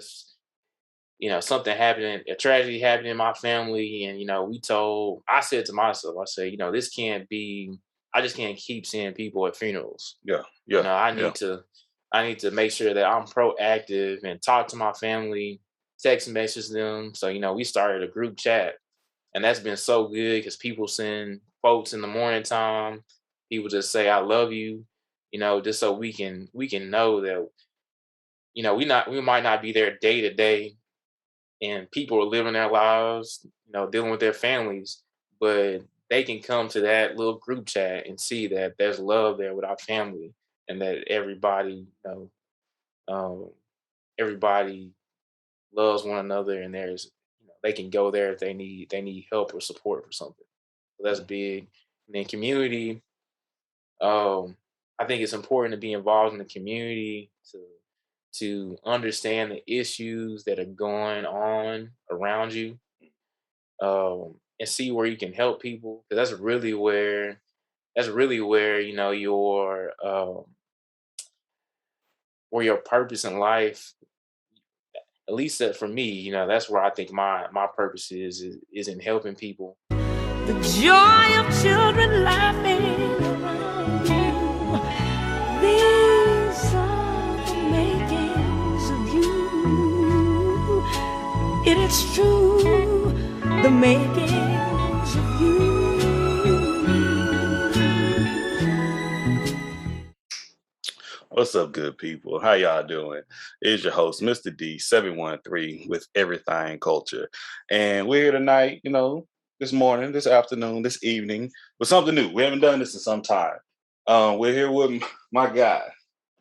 just, something happening, a tragedy happened in my family. And, I said to myself, I said, this can't be, I just can't keep seeing people at funerals. Yeah. Yeah. I Yeah. need to make sure that I'm proactive and talk to my family, text message them. So, we started a group chat, and that's been so good because people send quotes in the morning time. People just say, I love you, just so we can know that, we might not be there day to day, and people are living their lives, dealing with their families, but they can come to that little group chat and see that there's love there with our family, and that um, everybody loves one another, and they can go there if they need help or support for something. So that's big. And then community, I think it's important to be involved in the community to understand the issues that are going on around you, and see where you can help people. Because that's really where where your purpose in life, at least that for me, that's where I think my purpose is in helping people. The joy of children laughing around you. These are the makings of you. It is true, the makings of you. What's up, good people? How y'all doing? It's your host, Mr. D713 with Everything Culture. And we're here tonight, this morning, this afternoon, this evening, with something new. We haven't done this in some time. We're here with my guy,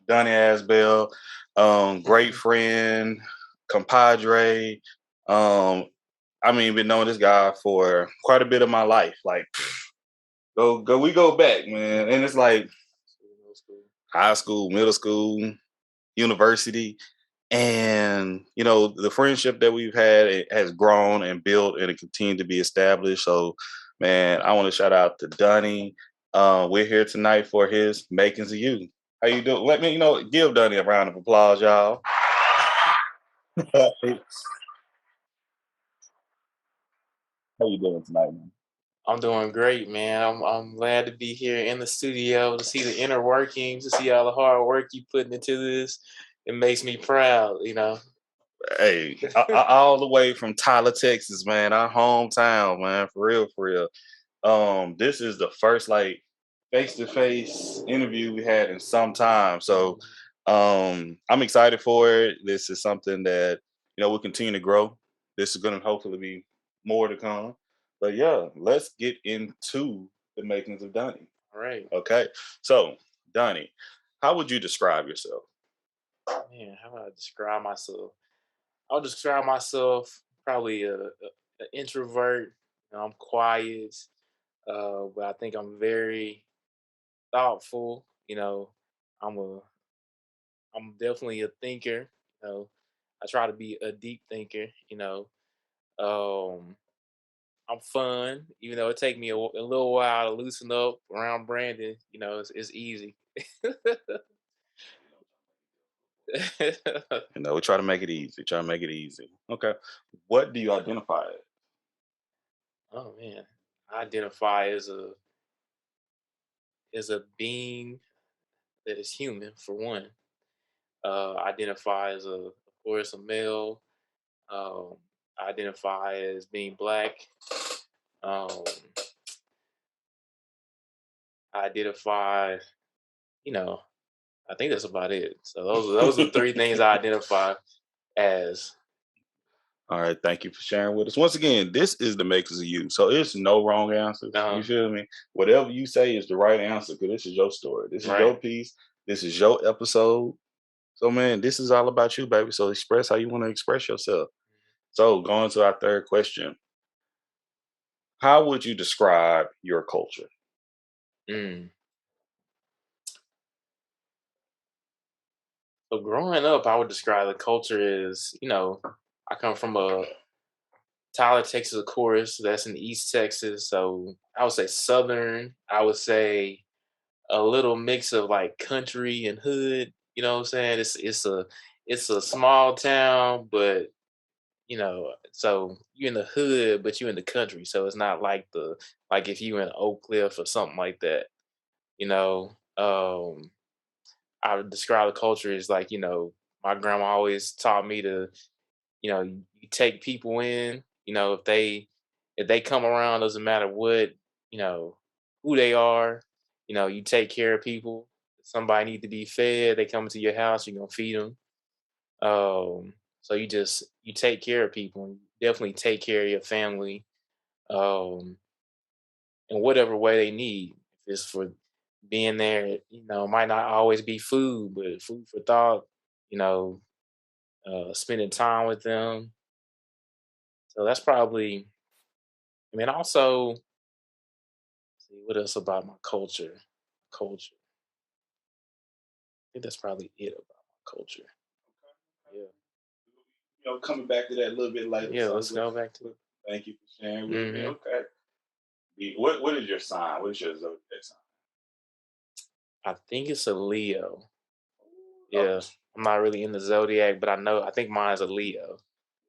Donny Asbell, great friend, compadre. Been knowing this guy for quite a bit of my life. Like, we go back, man. And it's like high school, middle school, university. And, the friendship that we've had, it has grown and built, and it continued to be established. So, man, I want to shout out to Donny. We're here tonight for his Makings of You. How you doing? Let me, give Donny a round of applause, y'all. How you doing tonight, man? I'm doing great, man. I'm glad to be here in the studio to see the inner workings, to see all the hard work you putting into this. It makes me proud. Hey, all the way from Tyler, Texas, man, our hometown, man, for real, for real. This is the first face-to-face interview we had in some time, so I'm excited for it. This is something that we'll continue to grow. This is going to hopefully be more to come. But yeah, let's get into the makings of Donny. All right. Okay, so Donny, how would you describe yourself? Man, how would I describe myself? I'll describe myself probably a introvert. I'm quiet, but I think I'm very thoughtful. I'm a I'm definitely a thinker. I try to be a deep thinker. Um, I'm fun, even though it take me a little while to loosen up around Brandon. It's easy. We try to make it easy. Try to make it easy. Okay. What do you identify as? Oh man, I identify as a being that is human for one. Identify as of course, a male. Um, I identify as being black. Um, I identify, you know, I think that's about it. So those are the three things I identify as. All right, thank you for sharing with us. Once again, this is the makers of you. So it's no wrong answers. You feel me? Whatever you say is the right answer because this is your story. This is your piece. This is your episode. So man, this is all about you, baby. So express how you want to express yourself. So going to our third question. How would you describe your culture? Mm. So growing up, I would describe the culture as, I come from a Tyler, Texas, of course. That's in East Texas. So I would say Southern. I would say a little mix of like country and hood. You know what I'm saying? it's a small town, but so you're in the hood, but you're in the country. So it's not like like if you in Oak Cliff or something like that. You know, I would describe the culture as like, my grandma always taught me to, you take people in, if they come around, doesn't matter what, you know, who they are, you take care of people. If somebody need to be fed, they come to your house, you're gonna feed them. So you take care of people and definitely take care of your family, um, in whatever way they need. If it's for being there, might not always be food, but food for thought, you know, spending time with them. So that's probably, I mean, also, see what else about my culture. Culture. I think that's probably it about my culture. Yeah. Coming back to that a little bit later. Yeah, So let's go back to it. thank you for sharing with me. Hmm. Okay. What is your sign? What is your zodiac sign? I think it's a Leo. Oh, Yeah. I'm not really in the zodiac, but I think mine's a Leo.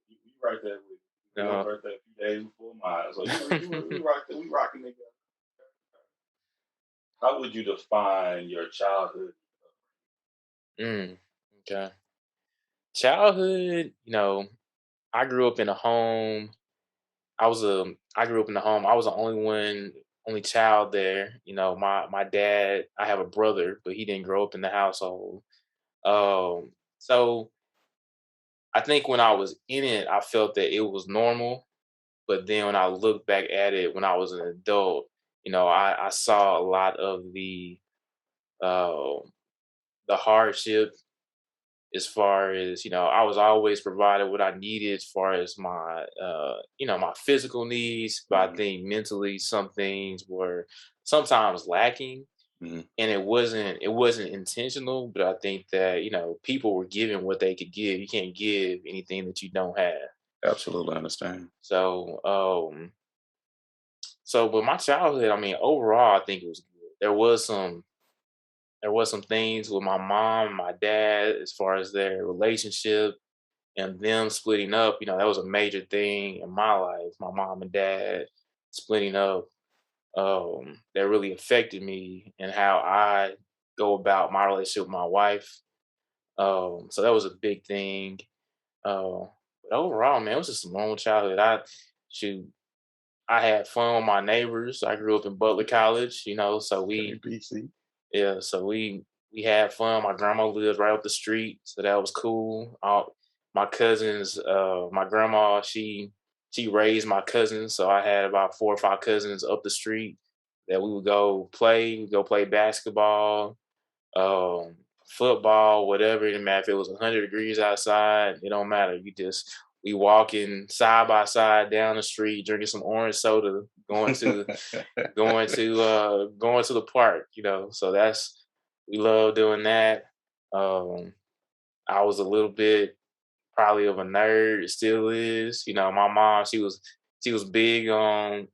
you right there with your Uh, birthday a few days before mine. So we right there, we rocking together. How would you define your childhood? mm, okay. Childhood, I grew up in a home. I grew up in the home. I was the only child there. My dad, I have a brother, but he didn't grow up in the household. So I think when I was in it, I felt that it was normal. But then when I look back at it when I was an adult, I saw a lot of uh, the hardship as far as I was always provided what I needed as far as my my physical needs, but I Mm-hmm. think mentally some things were sometimes lacking, Mm-hmm. and it wasn't intentional, but I think that people were given what they could give. You can't give anything that you don't have. Absolutely understand. So but my childhood, I mean, overall I think it was good. There was some things with my mom and my dad as far as their relationship and them splitting up. That was a major thing in my life. My mom and dad splitting up, that really affected me and how I go about my relationship with my wife. So that was a big thing. Uh, but overall, man, it was just a normal childhood. Shoot, I had fun with my neighbors. I grew up in Butler College, so Okay, BC. yeah, so we had fun. My grandma lived right up the street, so that was cool. My cousins, my grandma, she raised my cousins, so I had about 4 or 5 cousins up the street that we would go play. We'd go play basketball, um, football, whatever. It didn't matter if it was 100 degrees outside. It don't matter. We walking side by side down the street, drinking some orange soda, going to the park. So we love doing that. Um, I was a little bit probably of a nerd, still is. My mom, she was big on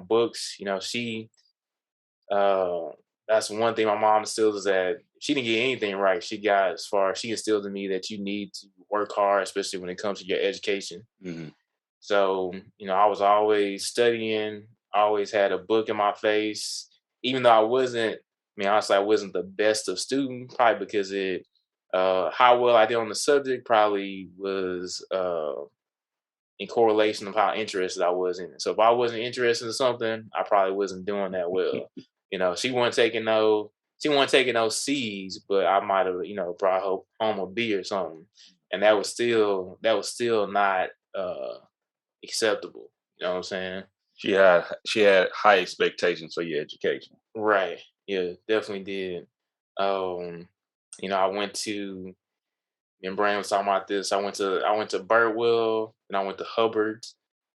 books. Uh, that's one thing my mom instilled is that she didn't get anything right. She instilled in me that you need to work hard, especially when it comes to your education. Mm-hmm. So, I was always studying, always had a book in my face, even though honestly, I wasn't the best of student, probably because how well I did on the subject probably was in correlation of how interested I was in it. So if I wasn't interested in something, I probably wasn't doing that well. She wasn't taking no C's, but I might have, brought home a B or something. And that was still not acceptable. You know what I'm saying? She had high expectations for your education. Right. Yeah, definitely did. I went to and Brandon was talking about this. I went to Birdwell, and I went to Hubbard,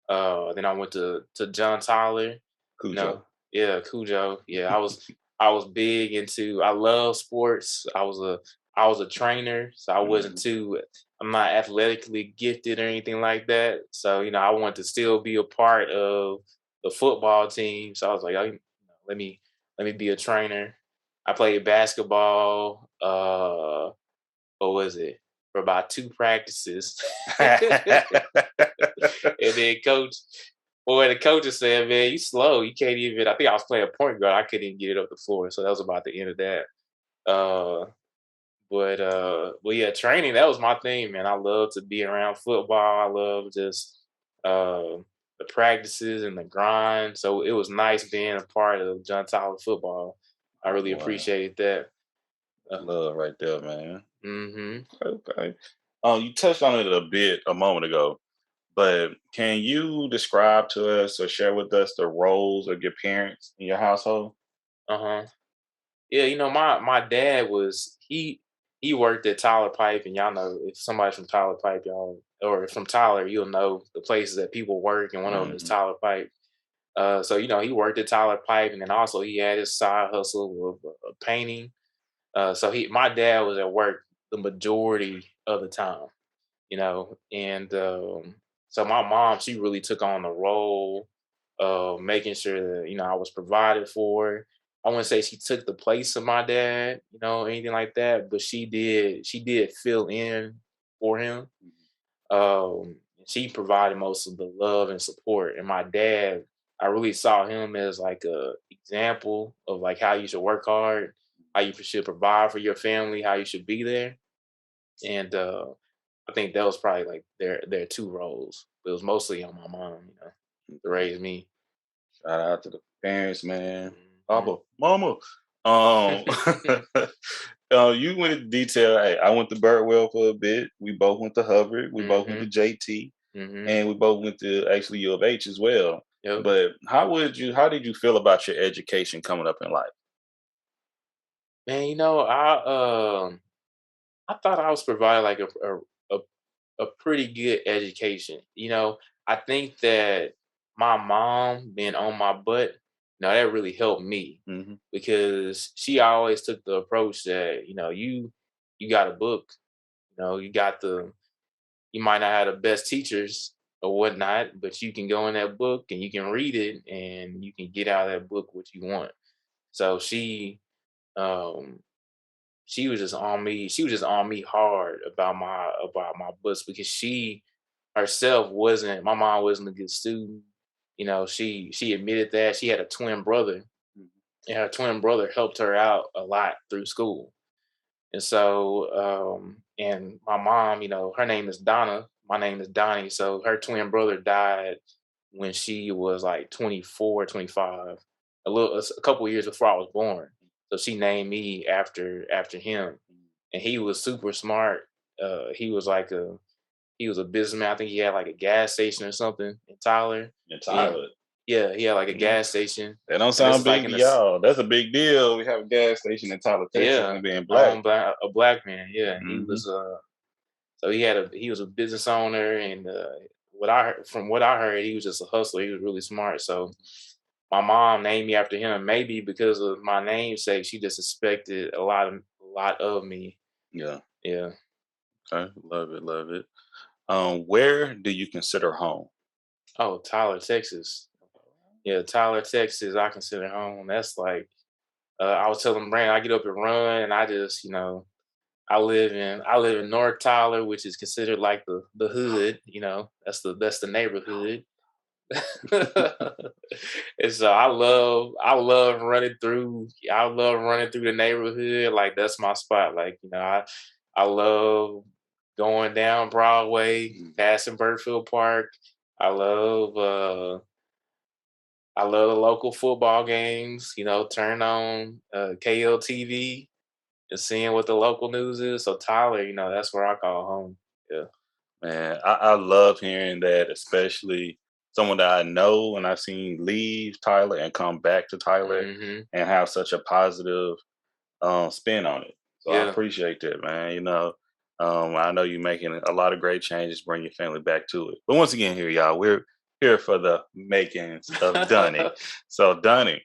then I went to John Tyler. You CUJO. know, yeah, CUJO. Yeah, I was big into. I love sports. I was a trainer, so I wasn't Mm-hmm. too. I'm not athletically gifted or anything like that. So I wanted to still be a part of the football team. So I was like, oh, let me be a trainer. I played basketball. What was it? for about 2 practices. And then the coach just said, man, you slow. You can't even, I think I was playing point guard. I couldn't even get it up the floor. So that was about the end of that. But yeah, training, that was my thing, man. I love to be around football. I love just the practices and the grind. So it was nice being a part of Untitled football. I really appreciated that. Love right there, man. Mm-hmm. Okay. You touched on it a bit a moment ago, but can you describe to us or share with us the roles of your parents in your household? Uh-huh. Yeah, my dad he worked at Tyler Pipe, and y'all know if somebody's from Tyler Pipe, y'all or from Tyler, you'll know the places that people work, and one of them is Tyler Pipe. So he worked at Tyler Pipe, and then also he had his side hustle of painting. So my dad was at work the majority of the time, and so my mom, she really took on the role of making sure that I was provided for. I wouldn't say she took the place of my dad, anything like that, but she did fill in for him. She provided most of the love and support. And my dad, I really saw him as like a example of like how you should work hard, how you should provide for your family, how you should be there. And I think that was probably like their 2 roles. It was mostly on my mom, to raise me. Shout out to the parents, man. Mhm. Papa, mama. You went into detail. Hey, I went to Birdwell for a bit. We both went to Hubbard. We both went to JT, Mhm. and we both went to actually U of H as well. Yep. But how did you feel about your education coming up in life? Man, I thought I was provided like a a pretty good education. I think that my mom being on my butt, that really helped me Hmm. because she always took the approach that, you got a book, you might not have the best teachers or whatnot, but you can go in that book and you can read it and you can get out of that book what you want. So um she was just on me. She was just on me hard about my books because she herself wasn't. My mom wasn't a good student. She admitted that she had a twin brother, and her twin brother helped her out a lot through school. And so, and my mom, her name is Donna. My name is Donnie. So her twin brother died when she was like 24, 25, a couple of years before I was born. So she named me after him, and he was super smart. He was he was a businessman. I think he had like a gas station or something in Tyler. In And Tyler. yeah, he had like a gas station, That don't and this sound is like big in to the y'all. That's a big deal. We have a gas station in Tyler, Texas, yeah, and being black. a black man. Yeah, and he Hmm. was so he was a business owner, and what I heard, he was just a hustler. He was really smart. So my mom named me after him. Maybe because of my namesake, she just expected a lot of me. Yeah. Yeah. Okay. Love it. Love it. Where do you consider home? Oh, Tyler, Texas. Yeah, Tyler, Texas. I consider home. That's like I was telling Brandon, I get up and run, and I just I live in North Tyler, which is considered like the hood. That's the neighborhood. And so I love running through the neighborhood. Like that's my spot. Like, I love going down Broadway, passing Burfield Park. I love uh I love the local football games, turn on KLTV and seeing what the local news is. So Tyler, that's where I call home. Yeah. Man, I love hearing that, especially someone that I know and I've seen leave Tyler and come back to Tyler Hmm. and have such a positive spin on it. So I Yeah. appreciate that, man. I know you're making a lot of great changes, bring your family back to it. But once again, here, y'all, we're here for the makings of Donny. So, Donny,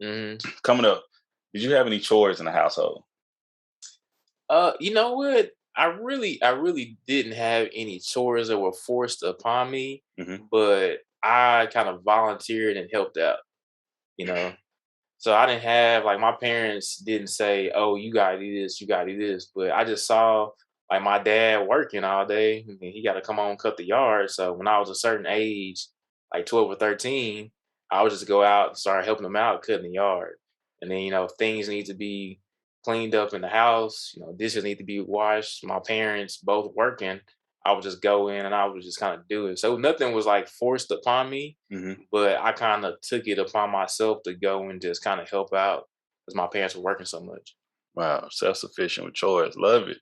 Hmm. coming up, did you have any chores in the household? You know what? I really didn't have any chores that were forced upon me, Hmm. but I kind of volunteered and helped out, you know. So I didn't have like my parents didn't say, "Oh, you gotta do this, you gotta do this," but I just saw like my dad working all day, and he got to come home and cut the yard. So when I was a certain age, like 12 or 13, I would just go out and start helping him out cutting the yard. And then, if things need to be cleaned up in the house, dishes need to be washed, my parents both working, I would just go in and I would just kind of do it. So nothing was like forced upon me, but I kind of took it upon myself to go and just kind of help out because my parents were working so much. Wow, self-sufficient with chores. Love it.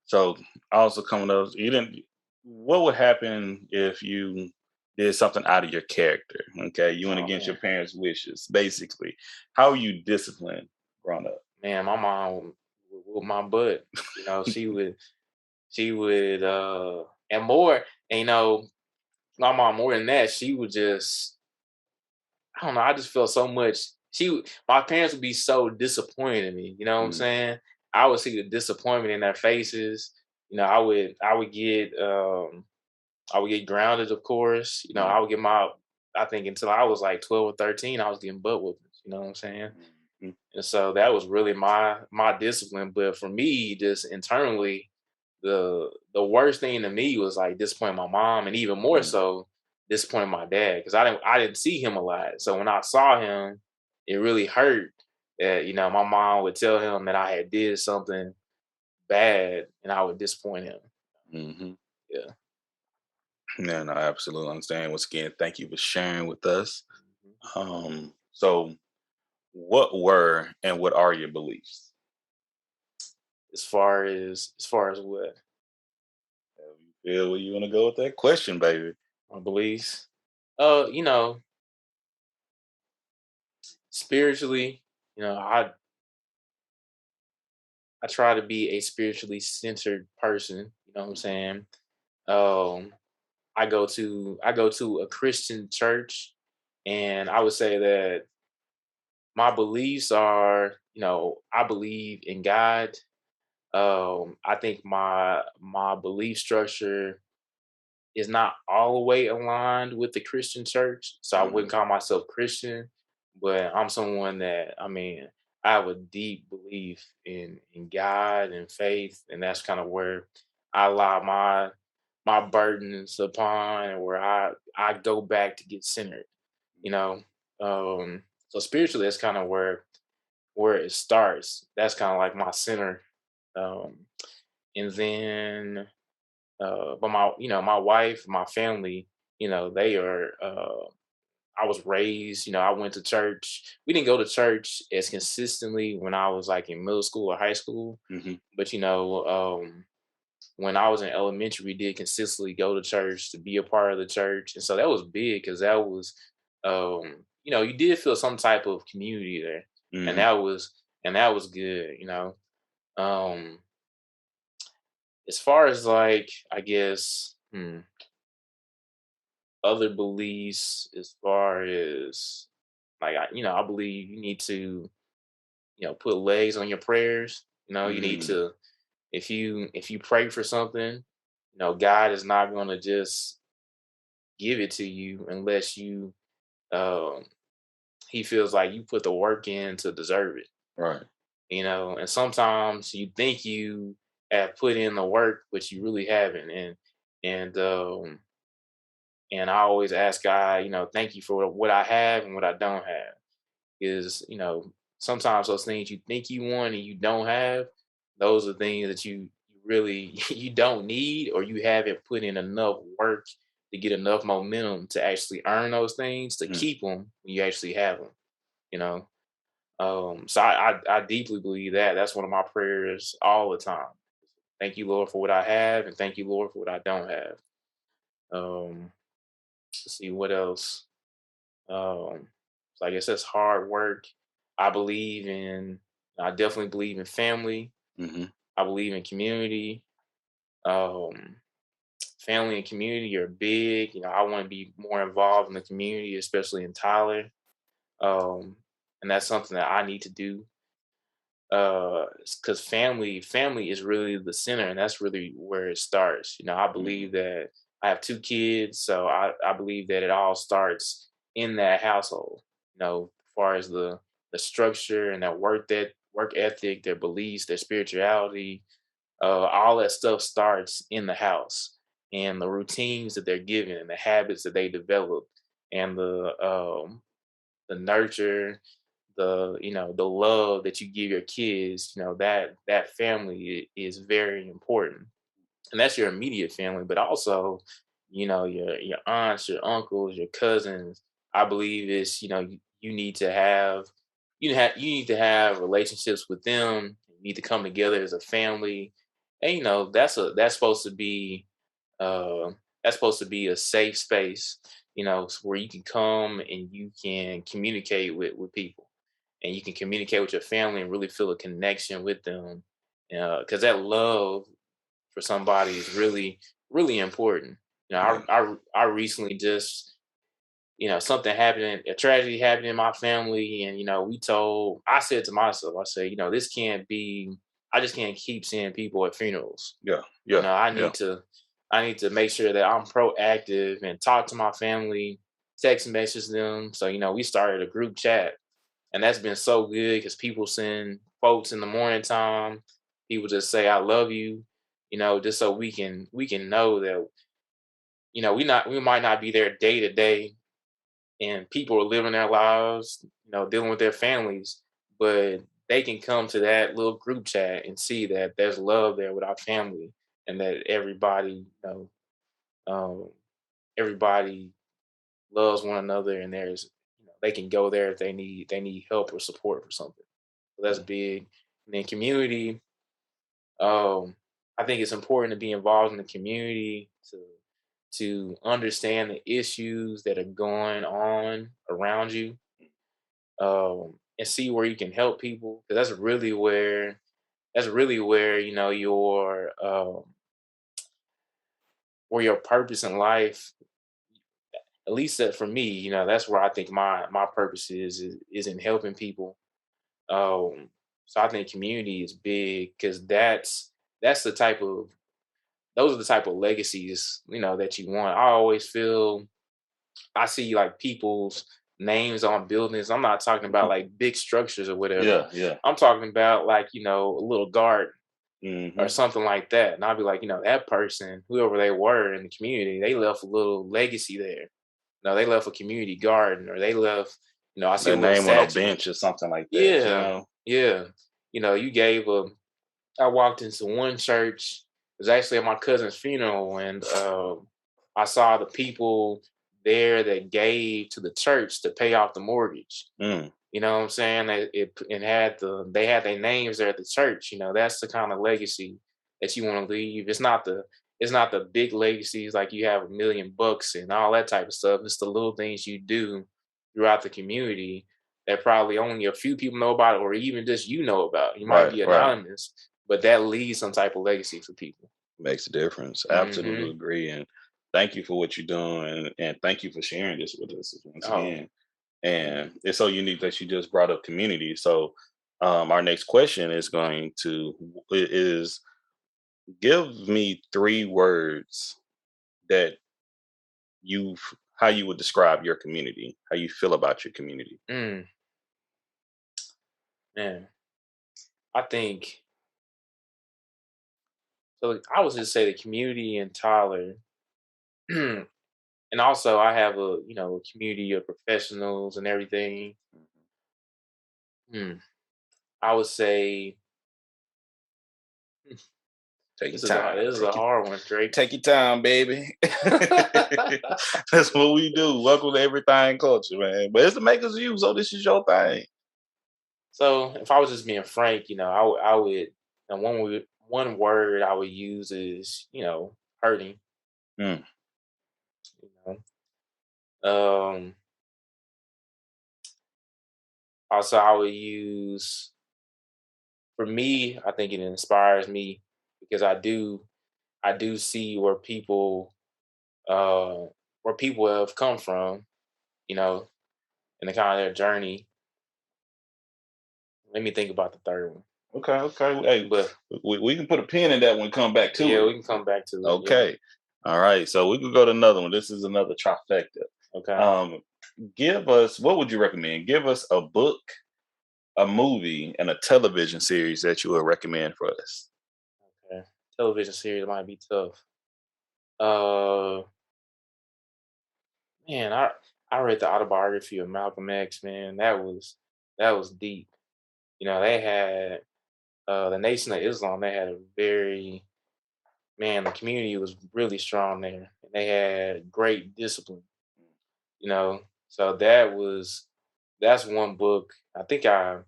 So also coming up, you didn't. What would happen if you did something out of your character? Okay, you went Oh against your man, parents' wishes. Basically, how are you disciplined growing up? man, my mom would whoop my butt. She would, and more, and my mom more than that, she would just, I don't know, I just felt so much. My parents would be so disappointed in me. You know what I'm Mm, saying? I would see the disappointment in their faces. I would get grounded, of course. mm, I would get I think until I was like 12 or 13, I was getting butt whoopings. You know what I'm saying? mm, And so that was really my discipline. But for me, just internally, the worst thing to me was like disappointing my mom, and even more mm. so disappointing my dad because I didn't see him a lot. So when I saw him, it really hurt that my mom would tell him that I had did something bad, and I would disappoint him. Mhm. Yeah. Yeah, no, I absolutely understand. Once again, thank you for sharing with us. Mhm. So what were and what are your beliefs? As far as what Have you feel where you want to go with that question, baby? my beliefs, uh, you know, spiritually, I try to be a spiritually centered person. You know what I'm saying? Um, I go to a Christian church, and I would say that my beliefs are, I believe in God. I think my belief structure is not all the way aligned with the Christian church, so I Mhm. wouldn't call myself Christian, but I'm someone that, I mean, I have a deep belief in God and faith, and that's kind of where I allow my burdens upon, and where I go back to get centered, you know. So spiritually, that's kind of where it starts. That's kind of like my center, um, and then but my wife, my family, they are. I was raised, I went to church. We didn't go to church as consistently when I was like in middle school or high school, Mhm. but when I was in elementary, we did consistently go to church to be a part of the church, and so that was big because that was, you did feel some type of community there, and Mhm. that was good. Um, as far as like, I guess, other beliefs, as far as like, I believe you need to, put legs on your prayers. You need Mm. to, if you pray for something, God is not going to just give it to you unless um he feels like you put the work in to deserve it. Right. And sometimes you think you have put in the work, but you really haven't. And I always ask God, thank you for what I have and what I don't have. Is sometimes those things you think you want and you don't have, those are things that you really you don't need, or you haven't put in enough work to get enough momentum to actually earn those things to Mm. keep them when you actually have them. You know, so I deeply believe that. That's one of my prayers all the time. Thank you, Lord, for what I have, and thank you, Lord, for what I don't have. Let's see what else. So I guess that's hard work. I believe in. I definitely believe in family. Mhm. I believe in community. Um, Family and community are big. I want to be more involved in the community, especially in Tyler. Um, and that's something that I need to do. Because family is really the center, and that's really where it starts. I Mhm. believe that I have two kids, so I believe that it all starts in that household. As far as the structure and that work ethic, their beliefs, their spirituality, all that stuff starts in the house, and the routines that they're given and the habits that they develop, and the nurture, the love that you give your kids, that family is very important. And that's your immediate family, but also, your aunts, your uncles, your cousins. I believe is, you need to have you need to have relationships with them. You need to come together as a family. And that's supposed to be uh that's supposed to be a safe space, where you can come and you can communicate with people, and you can communicate with your family and really feel a connection with them. Because that love for somebody is really, really important. Yeah. I recently just, something happened, a tragedy happened in my family, and I said to myself, I said, this can't be. I just can't keep seeing people at funerals. Yeah. Yeah. Yeah. I need to make sure that I'm proactive and talk to my family, text message them. So we started a group chat, and that's been so good because people send quotes in the morning time. People just say I love you, just so we can know that we might not be there day to day, and people are living their lives, dealing with their families, but they can come to that little group chat and see that there's love there with our family, and that um, everybody loves one another, and there's they can go there if they need help or support for something. So that's big. And then community, um, I think it's important to be involved in the community to understand the issues that are going on around you, and see where you can help people. Because that's really where where your purpose in life, at least that for me, that's where I think my purpose is in helping people. So I think community is big because that's the type of those are the type of legacies that you want. I always feel I see like people's names on buildings. I'm not talking about like big structures or whatever. Yeah. Yeah. I'm talking about like a little garden or Hmm. something like that. And I'll be like, that person, whoever they were in the community, they left a little legacy there. They left a community garden, or they left. I see a Their little name on a statue. bench or something like that. Yeah, yeah. You gave a. I walked into one church. It was actually at my cousin's funeral, and I saw the people there that gave to the church to pay off the mortgage. Mm. You know what I'm saying? They had their names there at the church. That's the kind of legacy that you want to leave. It's not the big legacies like you have $1 million and all that type of stuff. It's the little things you do throughout the community that probably only a few people know about, or even just know about. You might Right. be Right. anonymous, but that leaves some type of legacy for people. Makes a difference. Absolutely Hmm. agree. And thank you for what you're doing. And thank you for sharing this with us once Oh, again. And it's so unique that you just brought up community. So our next question is going to is give me 3 words that you how you would describe your community, how you feel about your community. mm, man, I think so. I would just say the community in Tyler. And also I have a community of professionals and everything. Hmm. I would say Take this your is a time. this is a hard one, Drake. Take your time, baby. That's what we do. Welcome to Everything Culture, man. But it's the makers of you, so this is your thing. So if I was just being frank, I would and one word I would use is hurting. Mm. You um Also I would use, for me, I think it inspires me because I do see uh where people have come from, you know, and the kind of their journey. Let me think about the third one. Okay, okay. Hey, But we can put a pin in that one, come back to yeah, it. we can come back to it. Yeah. Okay. All right. So we could go to another one. This is another trifecta. Okay. Um, give us what would you recommend? Give us a book, a movie, and a television series that you would recommend for us. Okay. television series might be tough. Uh, man, I read the autobiography of Malcolm X. Man, that was deep. You know, they had the Nation of Islam. They had a very man. The community was really strong there, and they had great discipline. You know, so that's one book. I think I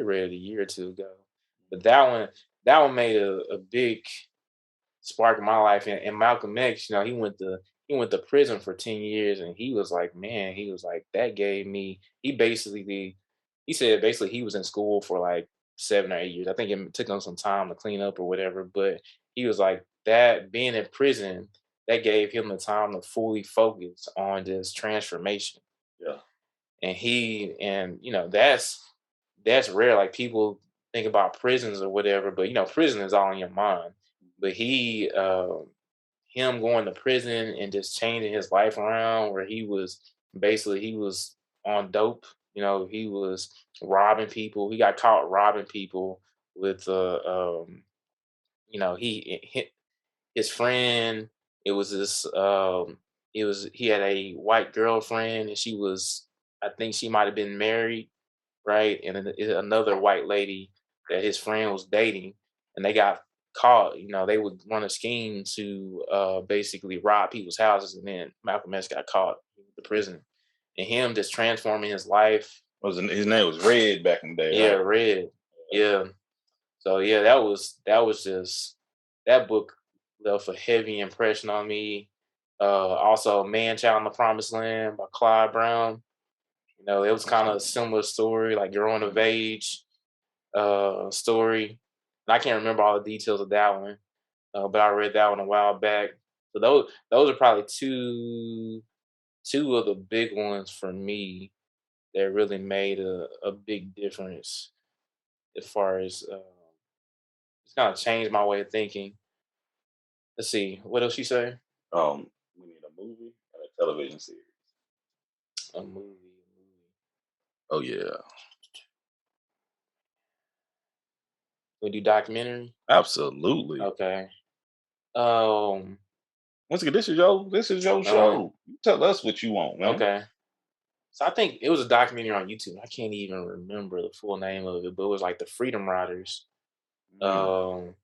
read it a year or two ago, but that one made a big spark in my life. And Malcolm X, you know, he went to prison for 10 years, and he was like, man, he was like that gave me. He said basically he was in school for like 7 or 8 years. I think it took him some time to clean up or whatever, but he was like that being in prison that gave him the time to fully focus on this transformation. Yeah. And you know that's rare. Like people think about prisons or whatever, but you know prison is all in your mind. But him going to prison and just changing his life around, where he was on dope. You know, he was robbing people. He got caught robbing people with you know his friend. It was this. He had a white girlfriend, and I think she might have been married, right? And then another white lady that his friend was dating, and they got caught. You know, they would run a scheme to basically rob people's houses, and then Malcolm X got caught in the prison, and him just transforming his life. His name was Red back in the day, Yeah, right? Red. Yeah. So yeah, that was just that book left a heavy impression on me. Also, Man Child in the Promised Land by Clyde Brown. You know, it was kind of a similar story, like growing of age story. And I can't remember all the details of that one, but I read that one a while back. So those are probably two of the big ones for me that really made a big difference as far as it's kind of changed my way of thinking. Let's see, what else you say? We need a movie and a television series. A movie. Oh yeah, We do documentary. absolutely. Okay. Um. Once again, this is your show. You tell us what you want, man. Okay. So I think it was a documentary on YouTube. I can't even remember the full name of it, but it was like the Freedom Riders. Mm, Um.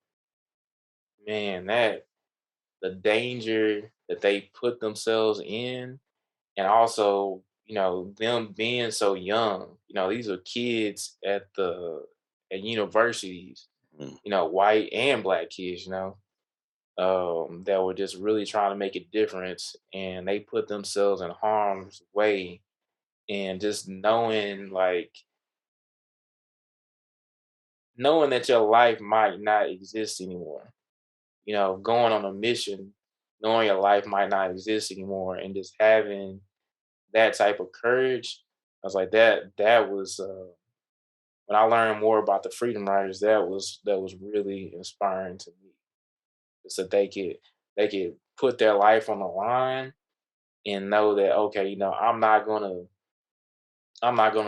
Man, that the danger that they put themselves in, and also you know them being so young. You know, these are kids at universities. mm. You know, white and black kids. You know, that were just really trying to make a difference, and they put themselves in harm's way. And just knowing that your life might not exist anymore. You know, going on a mission, knowing your life might not exist anymore, and just having that type of courage. I was like That was when I learned more about the Freedom Riders. That was really inspiring to me. So they could put their life on the line and know that okay, you know, I'm not gonna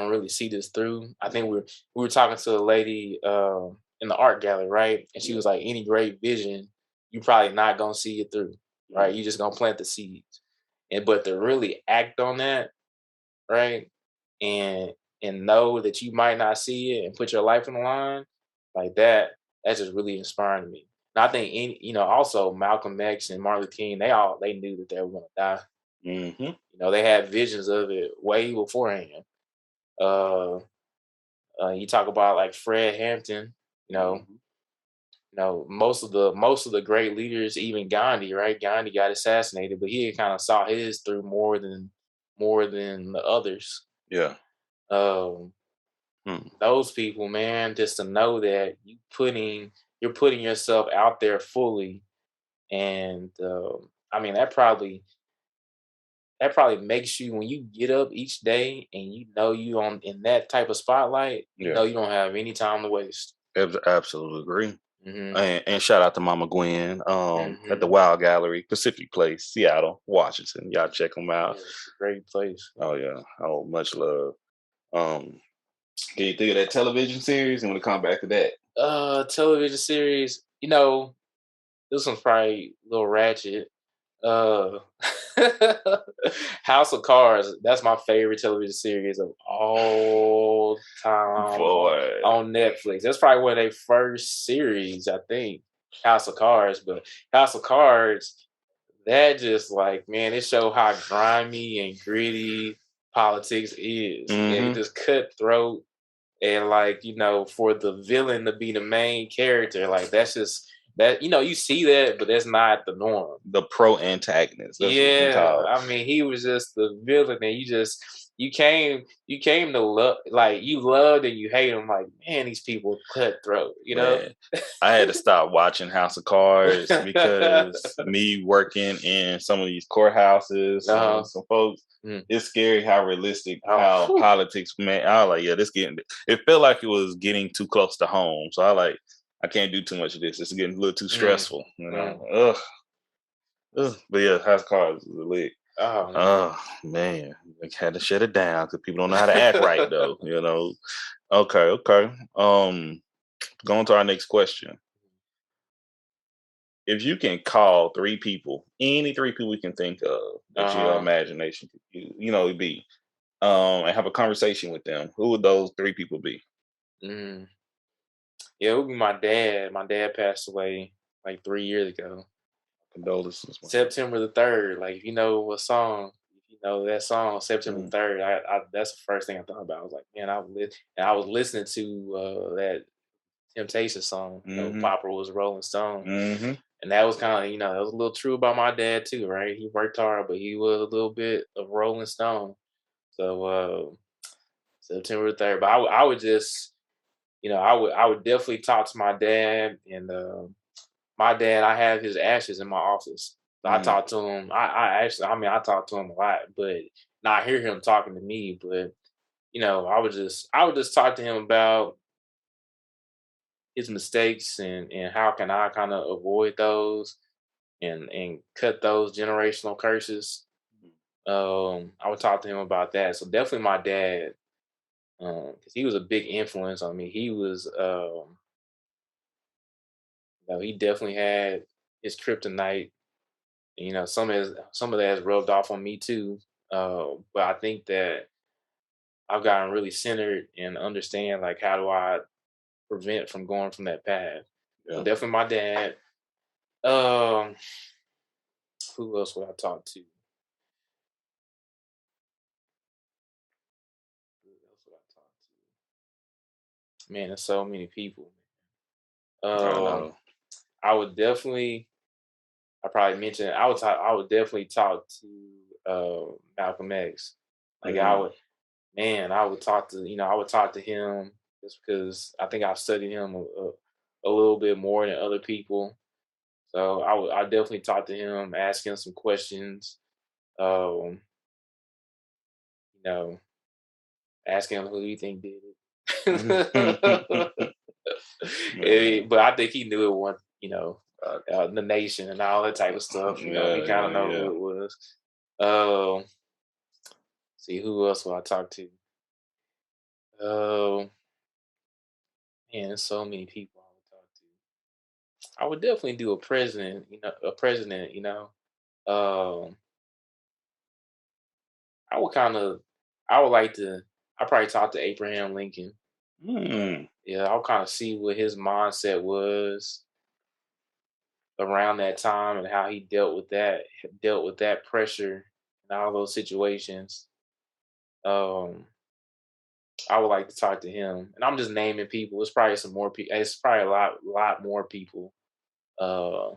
really see this through. I think we were talking to a lady in the art gallery, right? And she Yeah. was like, any great vision, you probably not gonna see it through, right? Mm. You just gonna plant the seeds. And but to really act on that, right? And know that you might not see it and put your life on the line, like that's just really inspiring to me. And I think also Malcolm X and Martin Luther King, they knew that they were gonna die. Mm-hmm. You know, they had visions of it way beforehand. Uh, you talk about like Fred Hampton, you know, Mm-hmm. most of the great leaders, even Gandhi, right? Gandhi got assassinated, but he kind of saw his through more than the others. Yeah. Um, Mm. those people, man, just to know that you're putting yourself out there fully, and I mean that probably makes you when you get up each day and you know you on in that type of spotlight, you Yeah. know you don't have any time to waste. Absolutely agree. Hmm. And shout out to Mama Gwen at the Hmm. Wild Gallery, Pacific Place, Seattle, Washington. Y'all check them Yeah, out. it's a great place. Oh yeah. Oh, much love. Um, can you think of that television series? And we'll come back to that. Television series. This one's probably a little ratchet. Uh, House of Cards. That's my favorite television series of all time Boy. on Netflix. That's probably one of their first series, I think. House of Cards, but House of Cards, that just like man, it showed how grimy and gritty politics is, and it Mm-hmm. just cutthroat and like for the villain to be the main character, like that's just that you see that, but that's not the norm. The pro antagonist. That's what we Yeah, call. I mean, he was just the villain, and you came to love, like you loved and you hate him. Like, man, these people cutthroat, Man, I had to stop watching House of Cards because me working in some of these courthouses, some folks, Mm. it's scary how realistic how whew. politics. Man, I was like, yeah, this getting. It felt like it was getting too close to home, so I can't do too much of this. It's getting a little too stressful, Ugh. But yeah, House of Cards is lit. Oh man. Oh man, I had to shut it down because people don't know how to act right, though. Okay. Going to our next question. If you can call three people, any three people you can think of that your imagination would be, and have a conversation with them, who would those three people be? Mm. Yeah, it would be my dad. My dad passed away like 3 years ago. Condolences. September the 3rd. Like, if you know a song, if you know that song, September the 3rd. I that's the first thing I thought about. I was like, man, I was listening to that Temptation song. Papa was Rolling Stone, and that was kind of that was a little true about my dad too, right? He worked hard, but he was a little bit of Rolling Stone. So September the 3rd. But I would just I would definitely talk to my dad and. My dad, I have his ashes in my office. So I talk to him. I talk to him a lot, but not hear him talking to me. But I would just talk to him about his mistakes and how can I kind of avoid those and cut those generational curses. I would talk to him about that. So definitely my dad, because he was a big influence on me. He was, he definitely had his kryptonite. Some of that has rubbed off on me too. But I think that I've gotten really centered and understand like how do I prevent from going from that path. So Yeah. definitely my dad. Um, who else would I talk to? Who else would I talk to? Man, there's so many people. I Um, know. I would definitely. I probably mentioned. I would talk. I would definitely talk to Malcolm X. Like I would. Man, I would talk to him just because I think I've studied him a little bit more than other people. So I definitely talk to him, ask him some questions. Um, you know, ask him who you think did it. But I think he knew it once, the nation and all that type of stuff. He kind of know who it was. See who else will I talk to? Oh, man, there's so many people I would talk to. I would definitely do a president, Um, I would kind of, I would like to, I probably talk to Abraham Lincoln. Yeah, I'll kind of see what his mindset was around that time and how he dealt with that pressure and all those situations. Um, I would like to talk to him, and I'm just naming people. It's probably some more people. It's probably a lot more people. Uh,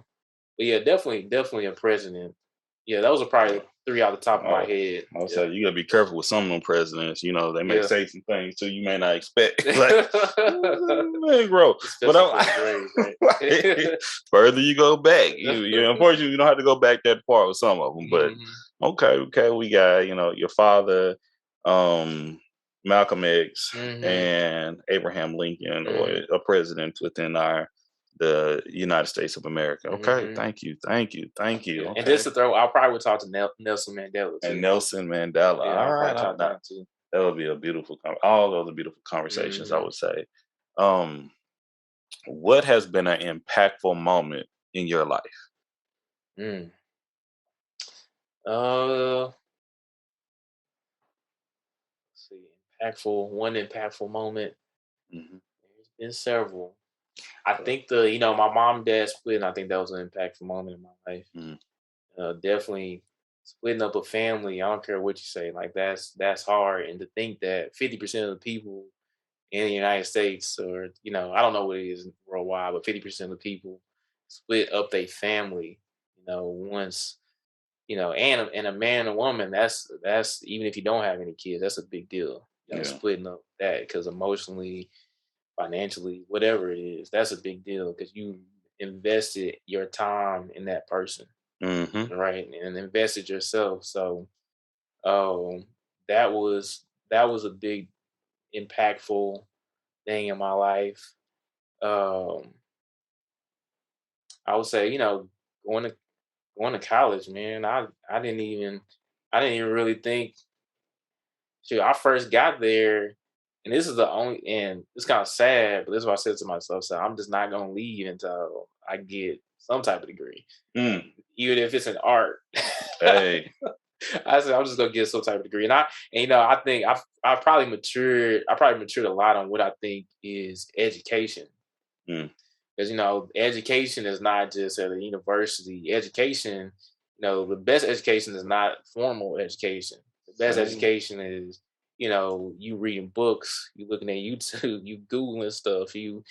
but yeah, definitely a president. Yeah, those are probably three off the top of my head. I'll say you gotta be careful with some of them presidents. They may Yeah. say some things too you may not expect. Like, man, bro. But further you go back, unfortunately you don't have to go back that far with some of them. But okay, we got your father, Malcolm X, and Abraham Lincoln, or a president within the United States of America. Okay, thank you. Okay. And just to throw, I probably would talk to Nelson Mandela too. And Nelson Mandela. Yeah, All right, that too. that would be a beautiful. All those are beautiful conversations, I would say. What has been an impactful moment in your life? Mm. Let's see, one impactful moment. Mhm. There's been several. I think my mom and dad split, and I think that was an impactful moment in my life. Mm. Definitely splitting up a family. I don't care what you say. Like that's hard, and to think that 50% of the people in the United States, or I don't know what it is worldwide, but 50% of the people split up their family. Once and a man and a woman. That's even if you don't have any kids, that's a big deal. Yeah. Splitting up that because emotionally, financially, whatever it is, that's a big deal because you invested your time in that person, Mm-hmm. right? And invested yourself. So, um, that was a big impactful thing in my life. Um, I would say, going to going to college, man. I didn't even really think. Shoot, I first got there, and this is the only, and it's kind of sad, but this is what I said to myself. So I'm just not gonna leave until I get some type of degree, Mm. even if it's in art. Hey. I said I'm just gonna get some type of degree, I think I've probably matured. I probably matured a lot on what I think is education. Mm. Because education is not just at a university. Education, the best education is not formal education. The best Same. education is, you reading books, you looking at YouTube, you googling stuff, you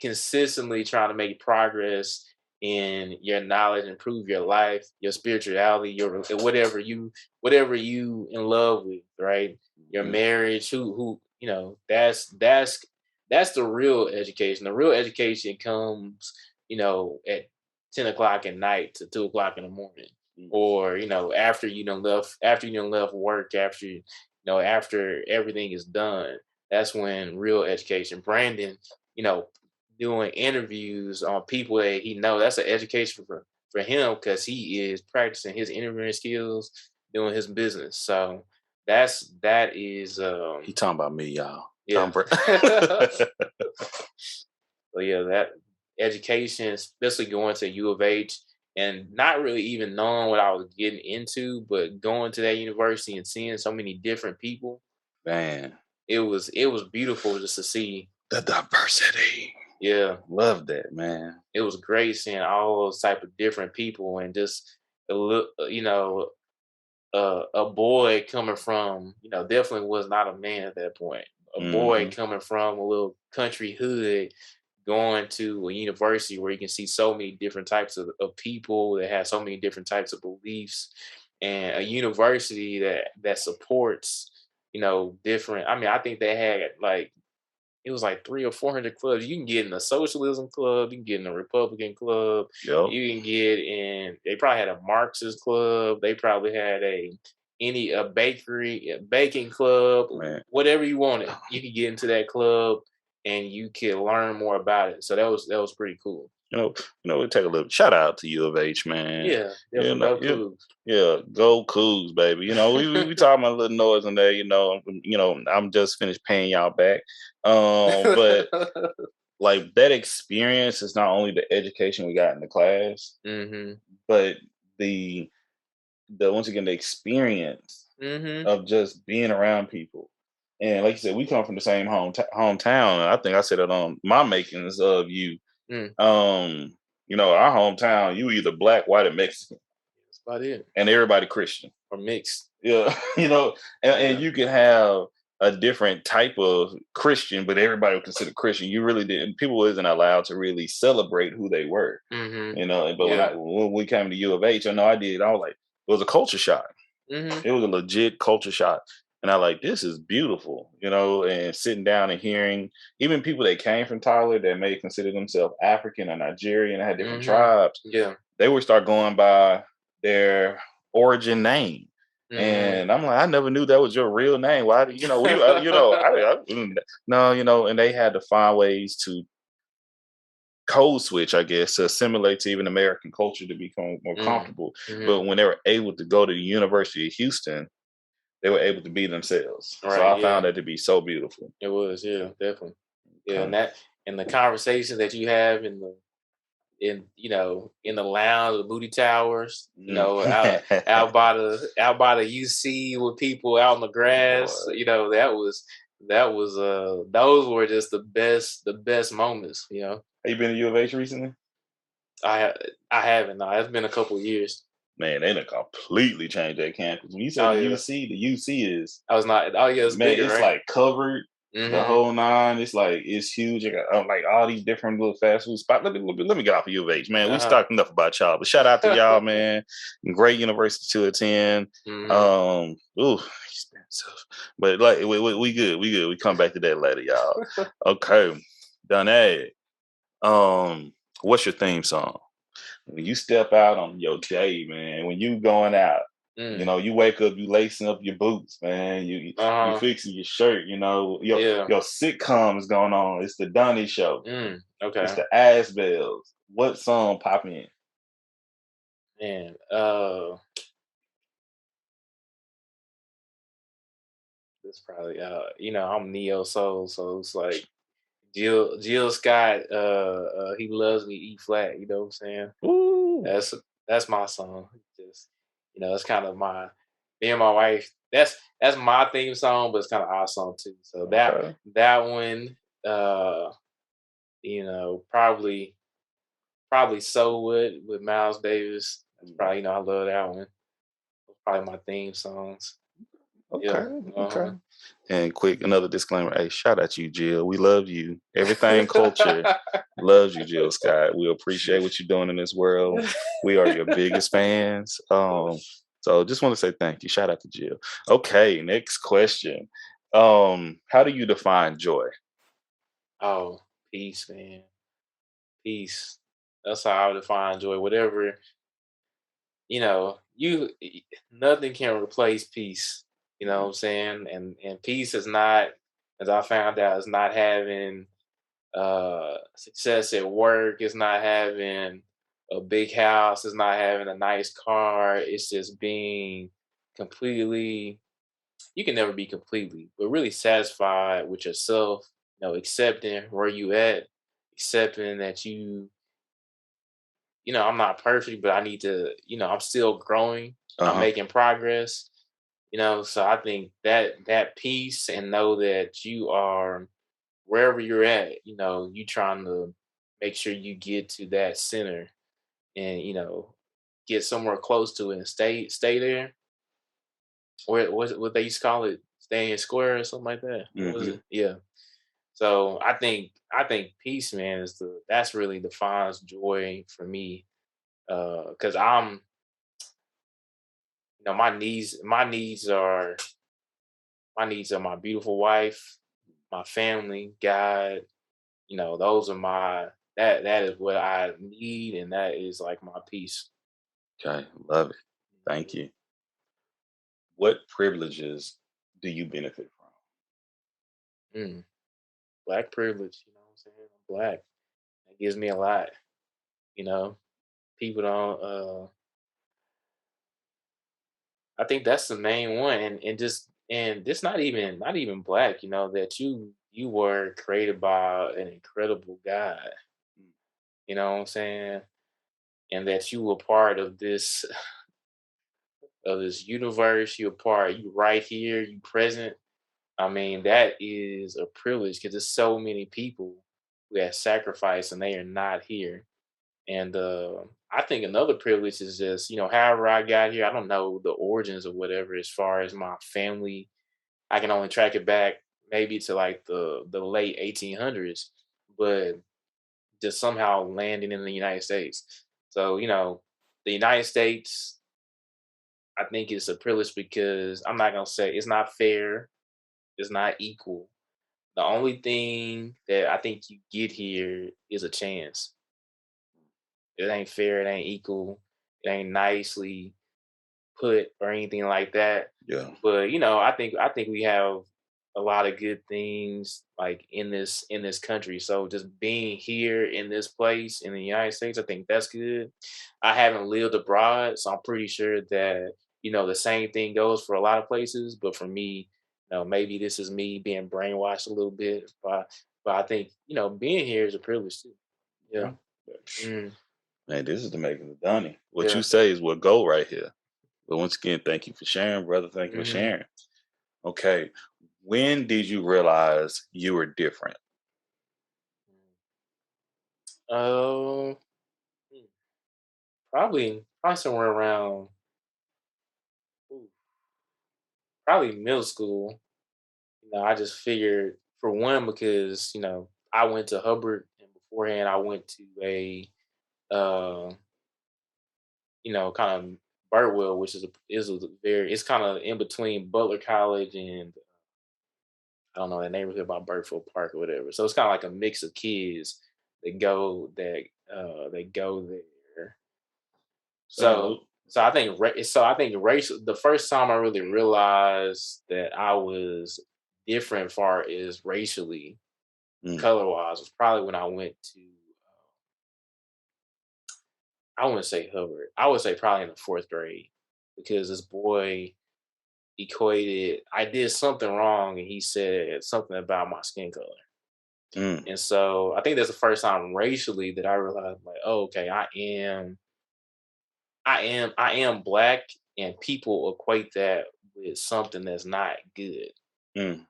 consistently trying to make progress in your knowledge, improve your life, your spirituality, your whatever you in love with, right? Your Mm. marriage, who that's the real education. The real education comes, at 10 o'clock at night to 2 o'clock in the morning, Mm. or after you done left work, after everything is done. That's when real education. Brandon, doing interviews on people that he know. That's an education for him because he is practicing his interviewing skills, doing his business. So that is He talking about me, y'all. yeah. Tom So yeah, that education, especially going to U of H and not really even knowing what I was getting into, but going to that university and seeing so many different people, Man, it was beautiful just to see. the diversity. Yeah, Love that, man. it was great seeing all those type of different people and just a look, a boy coming from, definitely was not a man at that point. A boy Mm-hmm. coming from a little country hood going to a university where you can see so many different types of people that have so many different types of beliefs, and a university that supports, different. I mean, I think they had like it was like 300 or 400 clubs. You can get in a socialism club, you can get in a Republican club, Yep. you can get in. They probably had a Marxist club. They probably had a bakery, a baking club, Man. whatever you wanted. You could get into that club, and you could learn more about it. So that was pretty cool. We take a little shout out to U of H, man. Yeah, You definitely. know, Go Cougs. yeah, go Cougs, baby. We talking about a little noise in there. I'm just finished paying y'all back. But like that experience is not only the education we got in the class, Mm-hmm. but the once again the experience Mm-hmm. of just being around people. And like you said, we come from the same hometown. And I think I said it on my makings of you. Mm. Our hometown, you either black, white, or Mexican, That's about it. and everybody Christian. Or mixed. Yeah, and you can have a different type of Christian, but everybody would consider Christian. You really didn't. People isn't allowed to really celebrate who they were. Mm-hmm. But Yeah. when we came to U of H, I know I did. I was like, it was a culture shock. Mm-hmm. It was a legit culture shock. And I like, this is beautiful, and sitting down and hearing even people that came from Tyler that may consider themselves African or Nigerian, had different Mm-hmm. tribes. Yeah. They would start going by their origin name. Mm-hmm. And I'm like, I never knew that was your real name. Why do no, and they had to find ways to code switch, I guess, to assimilate to even American culture to become more comfortable. Mm-hmm. But when they were able to go to the University of Houston, they were able to be themselves. Right, So I yeah. found that to be so beautiful. It was, yeah, definitely. Yeah, Okay. and the conversations that you have in the lounge, the booty towers, out by the UC with people out on the grass. Boy. That was those were just the best moments. Have you been to U of H recently? I haven't. No, it's been a couple of years. Man, they done completely changed that campus. When you say the UC, the UC is. I was not. Oh yeah, it's bigger, it's right? like covered. The whole nine, it's huge. You got like all these different little fast food spots. Let me get off of U of H, man. We talked enough about y'all, but shout out to y'all, man. Great university to attend. Expensive, but like we good. We come back to that later, y'all. Okay, Donny. What's your theme song? When you step out on your day, man, when you going out, you wake up, you lacing up your boots, man. You fixing your shirt, your sitcom is going on. It's the Donny Show. Okay. It's the Asbels. What song pop in? Man, it's probably I'm neo soul, so it's like Jill Scott, he loves me E flat, you know what I'm saying? Ooh. That's my song. Just it's kind of me and my wife, that's my theme song, but it's kind of our song too. So that one, probably So What with Miles Davis. That's probably I love that one. Probably my theme songs. Okay. And quick, another disclaimer. Hey, shout out to you, Jill. We love you. Everything Culture loves you, Jill Scott. We appreciate what you're doing in this world. We are your biggest fans. So just want to say thank you. Shout out to Jill. Okay, next question. How do you define joy? Oh, peace, man. Peace. That's how I would define joy. Whatever, nothing can replace peace. You know what I'm saying? And peace is not, as I found out, is not having success at work. It's not having a big house. It's not having a nice car. It's just being completely, you can never be completely, but really satisfied with yourself, accepting where you at, accepting that I'm not perfect, but I need to, I'm still growing. I'm making progress. So I think that peace, and know that you are wherever you're at, you trying to make sure you get to that center and, get somewhere close to it and stay there. What they used to call it, staying square or something like that. What was it? Yeah. So I think peace, man, that's really defines joy for me. Cause I'm, my needs are my beautiful wife, my family, God. Those are that is what I need, and that is like my peace. Okay, love it. Thank you. What privileges do you benefit from? Black privilege, you know what I'm saying? I'm Black. That gives me a lot. People don't I think that's the main one, and this not even Black, that you were created by an incredible God. You know what I'm saying? And that you were part of this universe. You right here, you present. I mean, that is a privilege because there's so many people who have sacrificed and they are not here. And I think another privilege is just, however I got here, I don't know the origins or whatever as far as my family. I can only track it back maybe to like the late 1800s, but just somehow landing in the United States. So, the United States, I think it's a privilege because I'm not going to say it's not fair. It's not equal. The only thing that I think you get here is a chance. It ain't fair. It ain't equal. It ain't nicely put or anything like that. Yeah. But I think we have a lot of good things like in this country. So just being here in this place in the United States, I think that's good. I haven't lived abroad, so I'm pretty sure that the same thing goes for a lot of places. But for me, maybe this is me being brainwashed a little bit But I think being here is a privilege too. Yeah. Yeah. Mm, Man, this is the making of Donny. What you yeah. say is what go right here. But once again, thank you for sharing, brother. Thank you for Hmm. sharing. Okay. When did you realize you were different? Uh, hmm, probably somewhere around ooh, probably middle school. I just figured for one because I went to Hubbard and beforehand I went to a uh kind of Burtwell, which it's kind of in between Butler College and I don't know that neighborhood by Burtfield Park or whatever. So it's kind of like a mix of kids that go there. So Salute. I think racial. The first time I really realized that I was different, far as racially, Mm, color wise, was probably when I went to. I wouldn't say Hubbard. I would say probably in the fourth grade because this boy equated. I did something wrong, and he said something about my skin color. mm, And so I think that's the first time racially that I realized, like, oh, okay, I am black, and people equate that with something that's not good. mm,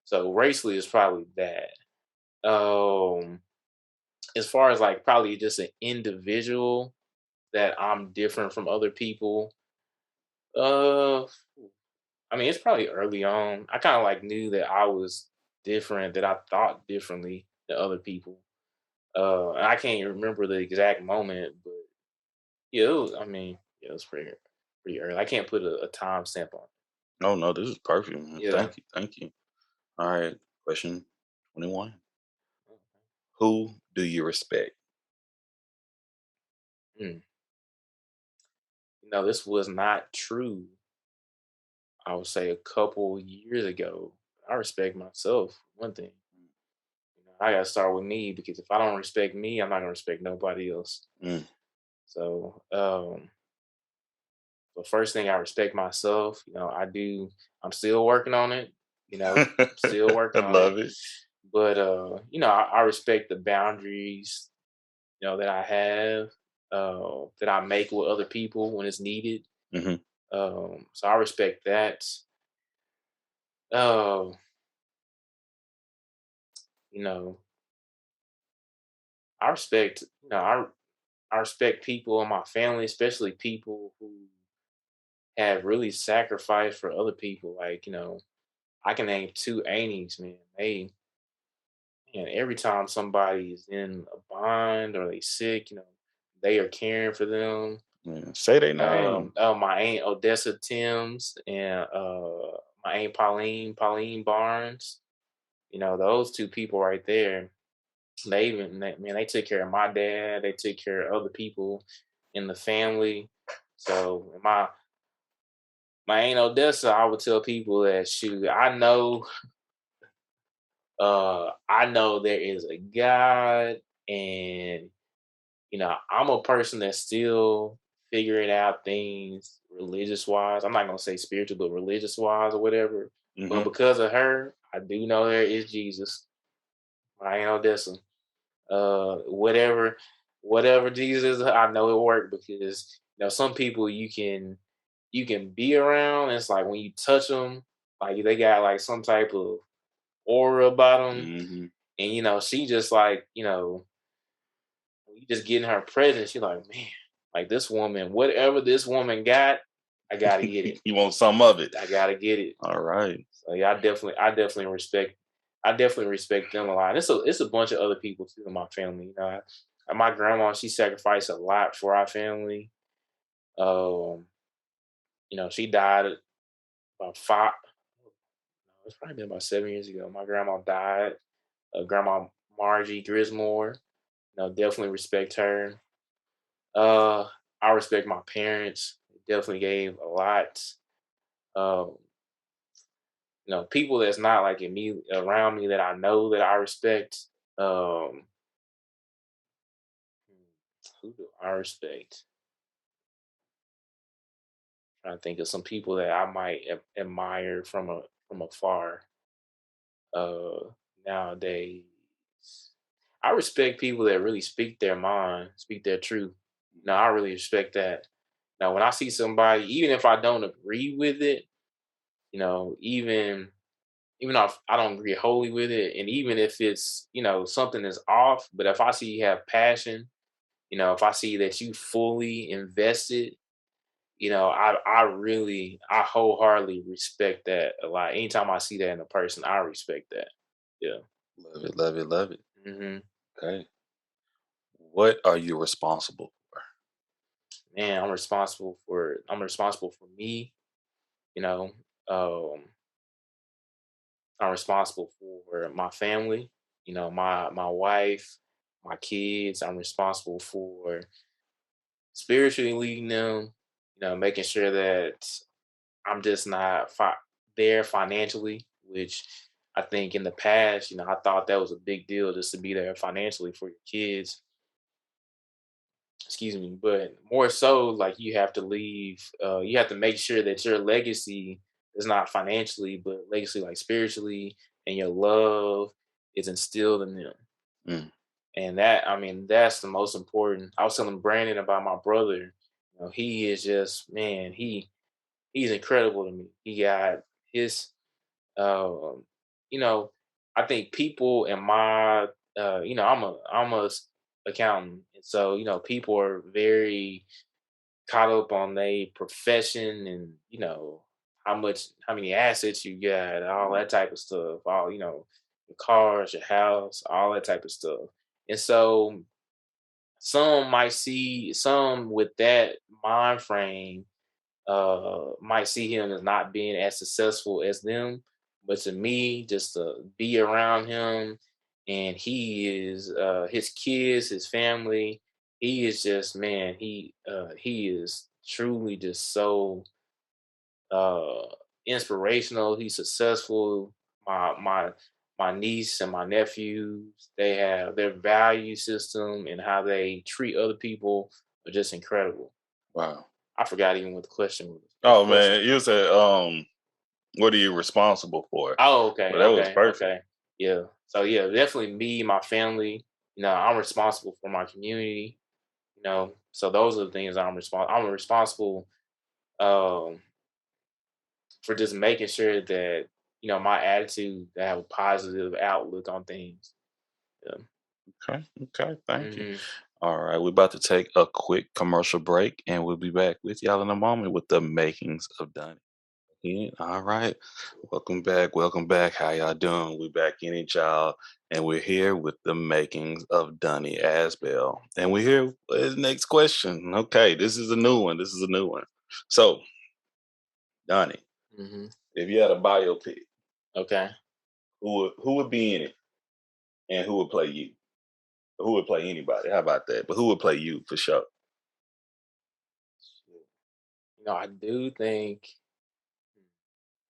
So racially is probably that. Um, as far as like probably just an individual that I'm different from other people. Uh, I mean, it's probably early on. I kind of like knew that I was different, that I thought differently than other people. And I can't remember the exact moment, but yeah, I mean, yeah, it was pretty early. I can't put a time stamp on oh no, this is perfect, man. it. Yeah. Thank you. Thank you. All right. Question 21. Who do you respect? Mm. This was not true. I would say a couple years ago. I respect myself. One thing, I gotta start with me because if I don't respect me, I'm not gonna respect nobody else. Mm. So, the first thing I respect myself. I do. I'm still working on it. I'm still I working on it. love it. But I respect the boundaries that I have, that I make with other people when it's needed. Hmm. So I respect that. Uh, you know, I respect. I respect people in my family, especially people who have really sacrificed for other people. Like I can name two aunties, man. And every time somebody is in a bind or they sick, they are caring for them. Yeah. Say their name. My aunt Odessa Timms and my aunt Pauline Barnes. Those two people right there. Man, they took care of my dad. They took care of other people in the family. So my aunt Odessa, I would tell people that shoot, I know there is a God, and I'm a person that's still figuring out things religious wise. I'm not gonna say spiritual, but religious wise or whatever. But Hmm. because of her, I do know there is Jesus. I ain't Odessa. Whatever Jesus is, I know it worked because some people you can be around. It's like when you touch them, like they got like some type of aura about them, Hmm. and she just like when you just get in her presence, you're like, man, like this woman, whatever this woman got, I gotta get it. You want some of it. I gotta get it. All right. So yeah, I definitely respect them a lot. And it's a bunch of other people too in my family. My grandma, she sacrificed a lot for our family. Um, she died at about five. It's probably been about 7 years ago. My grandma died. Grandma Margie Grismore. Definitely respect her. Uh, I respect my parents. They definitely gave a lot. Um, people that's not like around me that I know that I respect. Um, who do I respect? Trying to think of some people that I might admire from afar. Uh, nowadays. I respect people that really speak their mind, speak their truth. No, I really respect that. Now, when I see somebody, even if I don't agree with it, even though I don't agree wholly with it, and even if it's something is off, but if I see you have passion, if I see that you fully invested, I wholeheartedly respect that a lot. Anytime I see that in a person, I respect that. Yeah. Love it, love it, love it. hmm Okay. What are you responsible for? Man, I'm responsible for me. You know, um, I'm responsible for my family. My wife, my kids. I'm responsible for spiritually leading them. Making sure that I'm just not there financially, which I think in the past, I thought that was a big deal just to be there financially for your kids. Excuse me, but more so, like you have to make sure that your legacy is not financially, but legacy like spiritually, and your love is instilled in them. Mm, And that, I mean, that's the most important. I was telling Brandon about my brother. He is just, man, he's incredible to me. He got his um, you know, I think people in my I'm a accountant, and so people are very caught up on their profession and how many assets you got, all that type of stuff, all your cars, your house, all that type of stuff, and so some with that mind frame might see him as not being as successful as them. But to me, just to be around him and he is his kids, his family, he is just man, he is truly just so uh inspirational. He's successful. My niece and my nephews, they have their value system and how they treat other people are just incredible. wow. I forgot even what the question was. What's the Oh question? man, you said what are you responsible for? Oh, okay, Well, that was okay, perfect. okay. Yeah. So yeah, definitely me, my family. I'm responsible for my community. So those are the things I'm responsible um, for just making sure that my attitude to have a positive outlook on things. Yeah. Okay, okay, thank you. hmm All right, we're about to take a quick commercial break and we'll be back with y'all in a moment with the makings of Donny. Yeah, all right. Welcome back. Welcome back. How y'all doing? We back in it, y'all. And we're here with the makings of Donny Asbell. And we're here with his next question. Okay, this is a new one. This is a new one. So, Donny, hmm if you had a biopic, Okay. who would be in it and who would play you? Who would play anybody? How about that? But who would play you for sure? I do think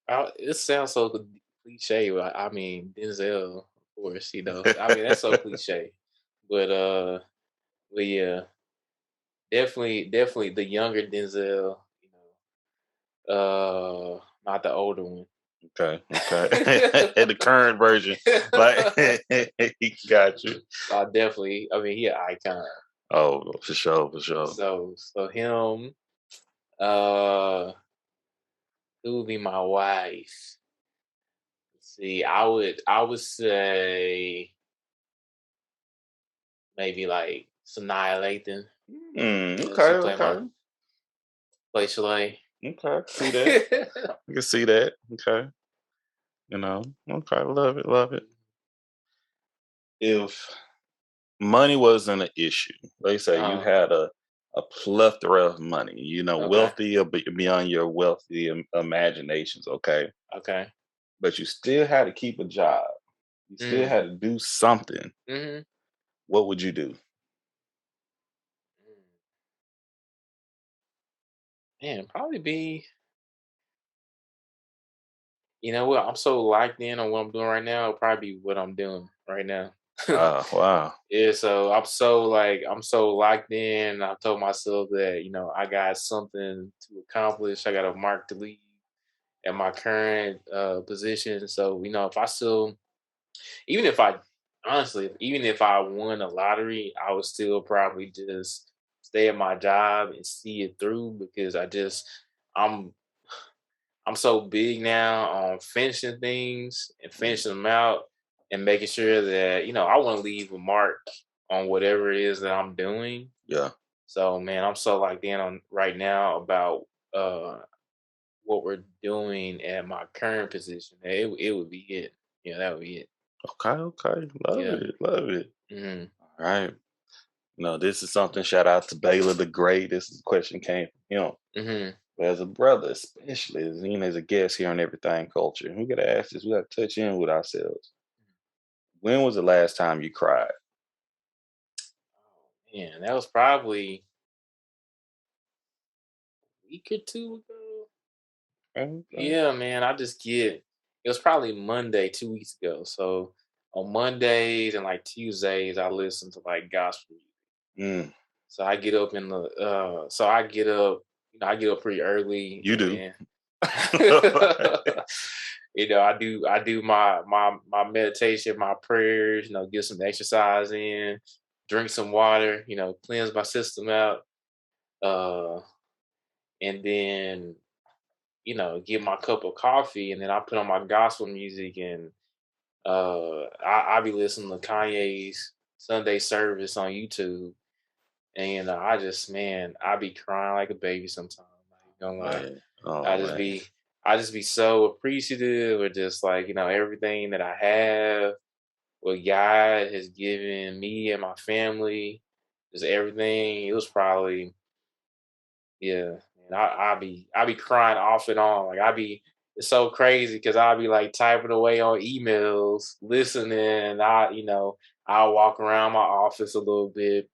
it sounds so cliche, but I mean Denzel, of course. I mean that's so cliche, but but yeah, definitely the younger Denzel. Not the older one. Okay, okay. And the current version, like, he got you. I definitely. I mean, he an icon. Oh, for sure, for sure. So him. Uh, who would be my wife? See, I would say maybe like Sanaa Lathan. Okay, She okay, play Shalay. okay. I can see that. I can see that. Okay, Okay, love it, love it. If money wasn't an issue, they say you uh, had a plethora of money, okay, wealthy beyond your wealthy imaginations. Okay, okay. but you still had to keep a job. You still Mm, had to do something. mm-hmm. What would you do? Man, probably be. You know what? I'm so locked in on what I'm doing right now. It'll probably be what I'm doing right now. Wow. Yeah, so I'm so locked in. I told myself that I got something to accomplish. I got a mark to leave at my current position. So if I still Even if I honestly, even if I won a lottery, I would still probably just stay at my job and see it through because I'm I'm so big now on finishing things and Mm, finishing them out and making sure that, I want to leave a mark on whatever it is that I'm doing. yeah. So man, I'm so like in on right now about uh what we're doing at my current position. It would be it. Yeah, that would be it. Okay, okay. Love Yeah. it. Love it. Hmm. All right. This is something, shout out to Baylor the Great. This is a question came from him. Hmm. But as a brother, especially as a guest here on Everything Culture, we gotta ask this, we gotta touch in with ourselves. When was the last time you cried? Man, that was probably a week or two ago. Okay. Yeah, man. It was probably Monday 2 weeks ago. So on Mondays and like Tuesdays, I listen to like gospel music. Mm, So I get up in the so I get up, I get up pretty early you and do. then I do my meditation, my prayers, get some exercise in, drink some water, cleanse my system out, uh, and then get my cup of coffee, and then I put on my gospel music, and I be listening to Kanye's Sunday service on YouTube, and I be crying like a baby sometimes. I ain't gonna lie. Man. Oh I just man. be I just be so appreciative of just like, everything that I have, what God has given me and my family, just everything. It was probably, yeah. And I be crying off and on. Like it's so crazy because I'll be like typing away on emails, listening. I'll walk around my office a little bit.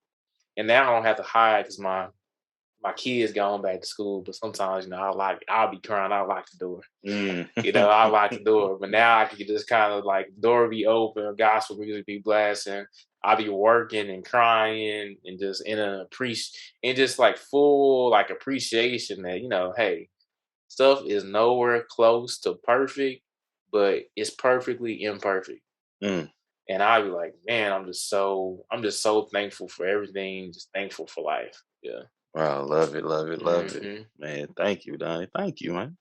And now I don't have to hide because my kids going back to school, but sometimes, I'll be crying, I'll lock the door. Mm. I'll lock the door. But now I can just kind of like door be open, gospel music be blasting. I'll be working and crying and just and just like full like appreciation that, hey, stuff is nowhere close to perfect, but it's perfectly imperfect. Mm. And I'll be like, man, I'm just so thankful for everything, just thankful for life. Yeah. Wow, love it, love it, love it. Hmm. Man, thank you, Donnie. Thank you, man.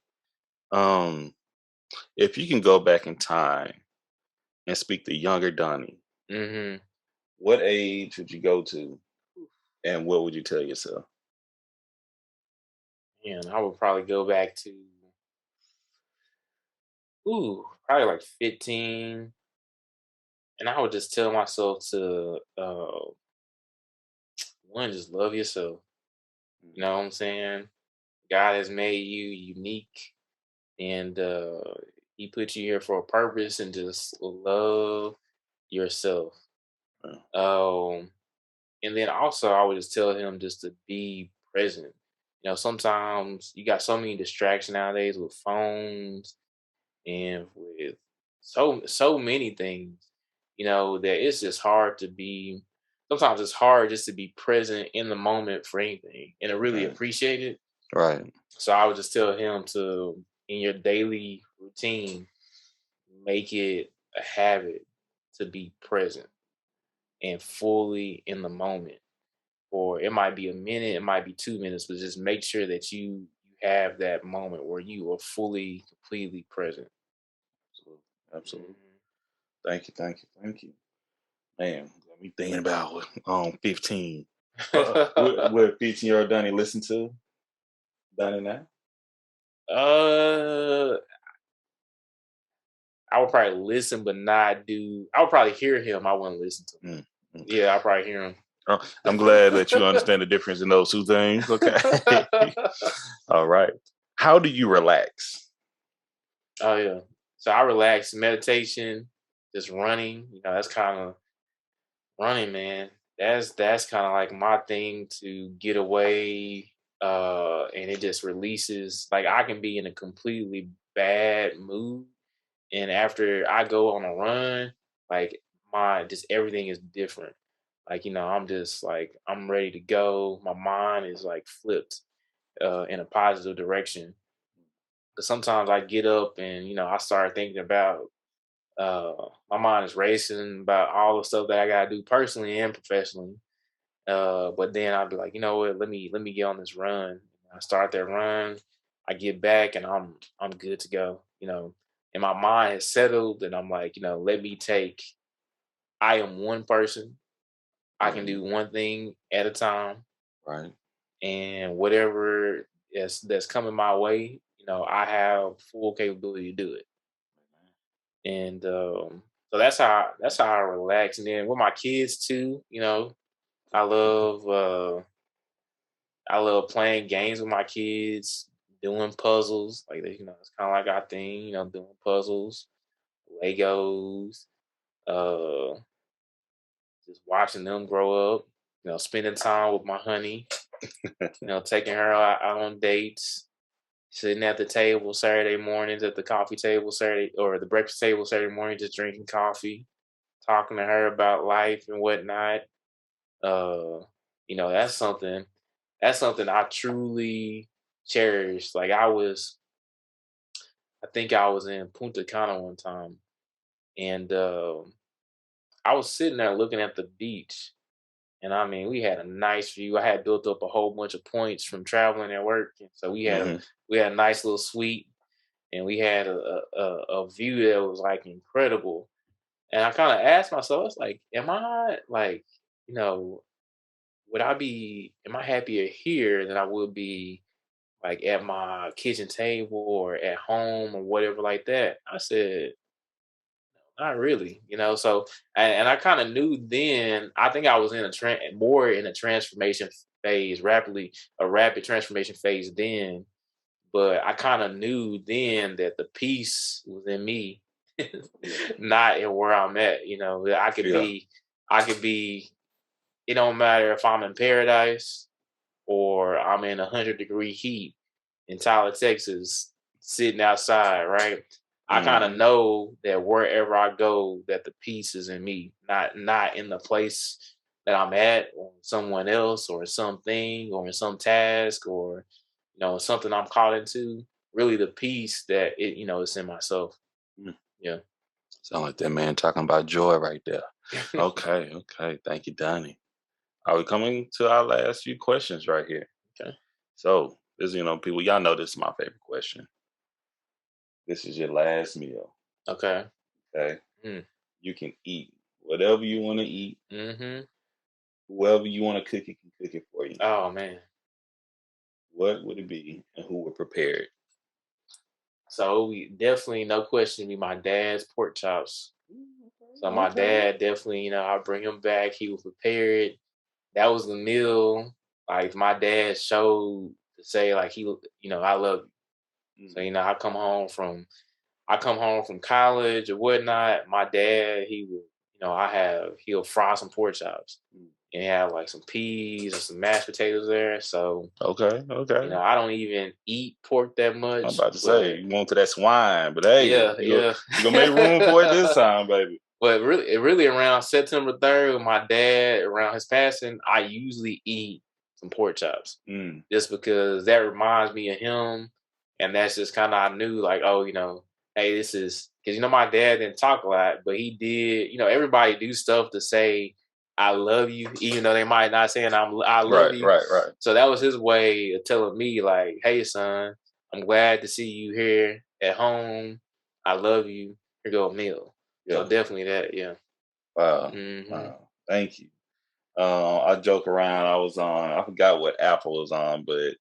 Um, if you can go back in time and speak to younger Donnie, Hmm. what age would you go to and what would you tell yourself? And I would probably go back to probably like 15, and I would just tell myself to one, just love yourself. You know what I'm saying? God has made you unique, and He put you here for a purpose, and just love yourself. Uh, Um, and then also I would just tell him just to be present. Sometimes you got so many distractions nowadays with phones and with so many things, that it's just hard to be. Sometimes it's hard just to be present in the moment for anything and to really right, appreciate it. right. So I would just tell him to, in your daily routine, make it a habit to be present and fully in the moment. Or it might be a minute, it might be 2 minutes, but just make sure that you have that moment where you are fully, completely present. Absolutely. Absolutely. Mhm. Thank you, thank you, thank you. Man, got me thinking about 15. What 15-year-old Donnie listen to? Donnie now? uh, I would probably listen, but not do. I would probably hear him. I wouldn't listen to him. Mm, mm. Yeah, I probably hear him. Oh, I'm glad that you understand the difference in those two things. Okay. All right. How do you relax? Oh yeah. So I relax, meditation, just running. That's kind of running, man. That's kind of like my thing to get away. And it just releases. Like I can be in a completely bad mood, and after I go on a run, like my just everything is different. Like I'm just like I'm ready to go. My mind is like flipped in a positive direction. Because sometimes I get up and I start thinking about my mind is racing about all the stuff that I gotta do personally and professionally. But then I'd be like, you know what? Let me get on this run. I start that run. I get back and I'm good to go. And my mind is settled, and I'm like, let me take. I am one person. I can do one thing at a time, Right. and whatever that's coming my way, I have full capability to do it. And so that's how I relax. And then with my kids too, I love I love playing games with my kids, doing puzzles. Like it's kind of like our thing, doing puzzles, Legos, uh, just watching them grow up. Spending time with my honey. Taking her out on dates, sitting at the table Saturday mornings at the coffee table Saturday or the breakfast table Saturday morning, just drinking coffee, talking to her about life and whatnot. Uh, that's something I truly cherish. Like I think I was in Punta Cana one time, and I was sitting there looking at the beach, and I mean, we had a nice view. I had built up a whole bunch of points from traveling at work, and so we had a nice little suite, and we had a view that was like incredible. And I kind of asked myself, I was like, am I like, you know, am I happier here than I would be like at my kitchen table or at home or whatever like that? I said, not really, So, and I kind of knew then. I think I was in more in a transformation phase, a rapid transformation phase then. But I kind of knew then that the peace was in me, not in where I'm at. That I could be. It don't matter if I'm in paradise or I'm in 100-degree heat in Tyler, Texas, sitting outside, right? I kind of know that wherever I go, that the peace is in me, not in the place that I'm at, or someone else, or something, or in some task, or something I'm caught into. Really, the peace that it's in myself. Mm. Yeah. Sound like that man talking about joy right there. Okay, okay. Thank you, Donnie. Are we coming to our last few questions right here? Okay. So, this, people, y'all know this is my favorite question. This is your last meal. Okay. Okay. Mm. You can eat whatever you want to eat. Mm-hmm. Whoever you want to cook it can cook it for you. Oh man. What would it be, and who would prepare it? So we definitely, no question, be my dad's pork chops. So my dad definitely, I bring him back. He would prepare it. That was the meal. Like my dad showed to say, like I love you. So I come home from college or whatnot. My dad, he would, he'll fry some pork chops and have like some peas or some mashed potatoes there. So Okay. I don't even eat pork that much. I'm about to say you want to that swine, but hey, yeah. You gonna make room for it this time, baby. But really around September 3rd, with my dad, around his passing, I usually eat some pork chops just because that reminds me of him. And that's just kind of, I knew like, oh, hey, this is because, my dad didn't talk a lot, but he did, everybody do stuff to say, I love you, even though they might not saying I love you. Right. So that was his way of telling me like, hey, son, I'm glad to see you here at home. I love you. Here go a meal. Yeah. So definitely that, yeah. Wow. Mm-hmm. Wow. Thank you. I joke around. I was on. I forgot what Apple was on, but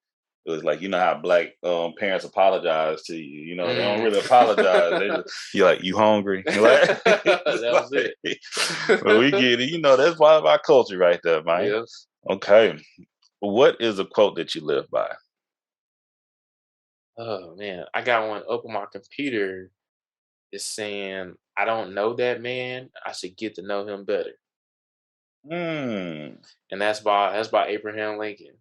it was like how black parents apologize to you. They don't really apologize. They just, you're like, you hungry? Like, that was it. But we get it. That's part of our culture right there, man. Yes. Okay. What is a quote that you live by? Oh man, I got one up on my computer. It's saying, I don't know that man. I should get to know him better. And that's by Abraham Lincoln.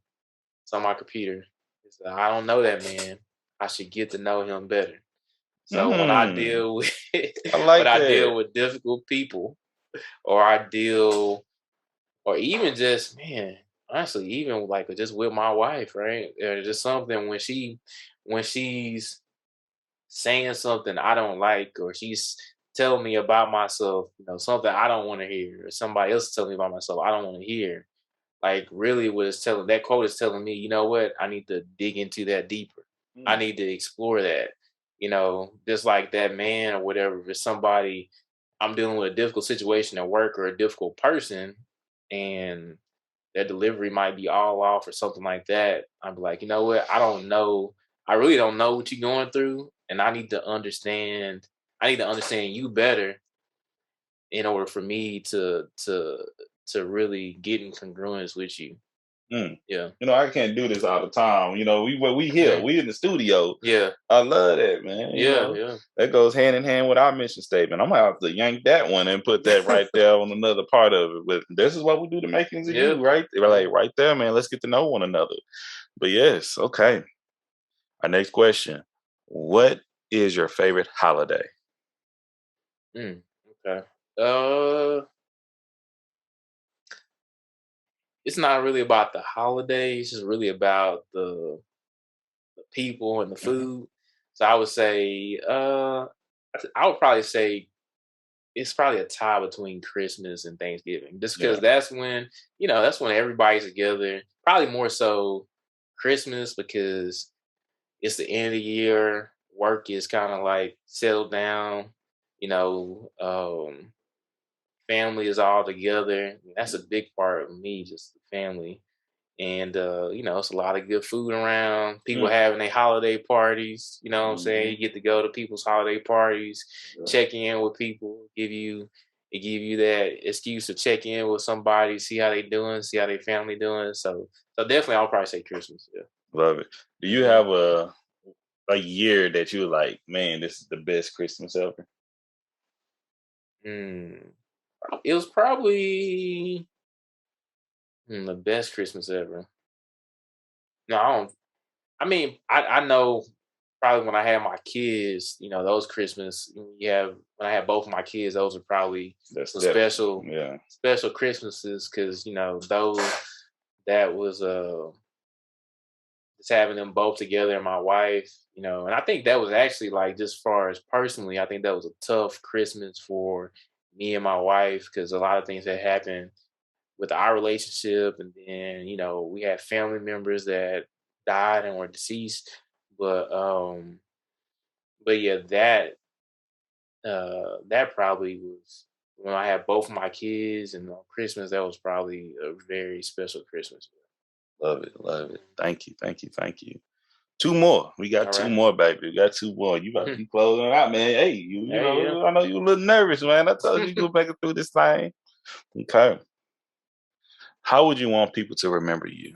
It's on my computer. It's I don't know that man. I should get to know him better. So when I deal with I deal with difficult people, or or even just, man, honestly, even like just with my wife, right? Or just something when she's saying something I don't like, or she's telling me about myself, something I don't want to hear, or somebody else telling me about myself I don't want to hear. Like really what it's telling that quote is telling me, you know what, I need to dig into that deeper. I Mm. need to explore that. Just like that man or whatever, if it's somebody I'm dealing with a difficult situation at work or a difficult person and their delivery might be all off or something like that, I'm like, you know what, I don't know. I really don't know what you're going through. And I need to understand you better in order for me to really get in congruence with you. Mm. Yeah. I can't do this all the time. We here, Mhm. we in the studio. Yeah. I love that, man. Yeah. Yeah. That goes hand in hand with our mission statement. I'm gonna have to yank that one and put that right there on another part of it. But this is what we do, the makings of Yeah. you, right? Like right there, man. Let's get to know one another. But yes, okay. Our next question: what is your favorite holiday? Okay. Uh, it's not really about the holidays. It's just really about the people and the Mhm. food. So I would say, I would probably say it's probably a tie between Christmas and Thanksgiving, just because Yeah. that's when everybody's together. Probably more so Christmas because it's the end of the year. Work is kind of like settled down. You know, family is all together. That's a big part of me, just the family. And it's a lot of good food around. People Mm. having their holiday parties. You know what I'm saying? Mhm. You get to go to people's holiday parties, Yeah. check in with people, give you that excuse to check in with somebody, see how they doing, see how their family doing. So definitely, I'll probably say Christmas. Yeah. Love it. Do you Mhm. have a year that you like, man, this is the best Christmas ever? Mm. It was probably the best Christmas ever. No, I don't. I mean, I know probably when I had my kids, those Christmas, when I had both of my kids, those are probably That's some that. special, Yeah. special Christmases because, those, that was, just having them both together and my wife, and I think that was actually like, just far as personally, I think that was a tough Christmas for me and my wife because a lot of things that happened with our relationship, and then we had family members that died and were deceased, but yeah, that probably was when I had both of my kids, and on Christmas that was probably a very special Christmas. Love it. Love it. Thank you. Thank you. Thank you. Two more. We got All two right. more, baby. We got two more. You about to be closing it out, man. Hey, Hey, yeah. I know you a little nervous, man. I told you go back through this thing. Okay. How would you want people to remember you?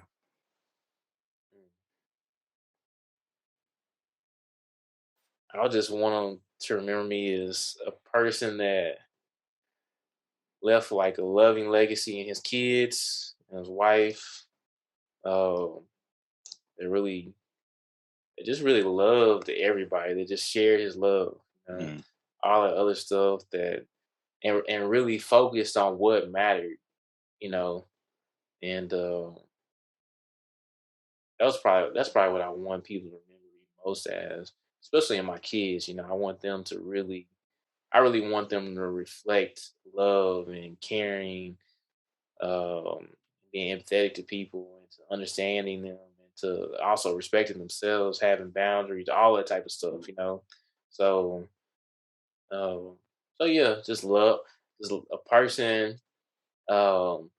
I just want them to remember me as a person that left like a loving legacy in his kids and his wife. Um, that really They just really loved everybody. They just shared his love, Mm. all the other stuff and really focused on what mattered, you know. And that's probably what I want people to remember me most as, especially in my kids. I want them to I really want them to reflect love and caring, um, being empathetic to people and to understanding them and to also respecting themselves, having boundaries, all that type of stuff. So, um, so yeah, just love, just a person, um,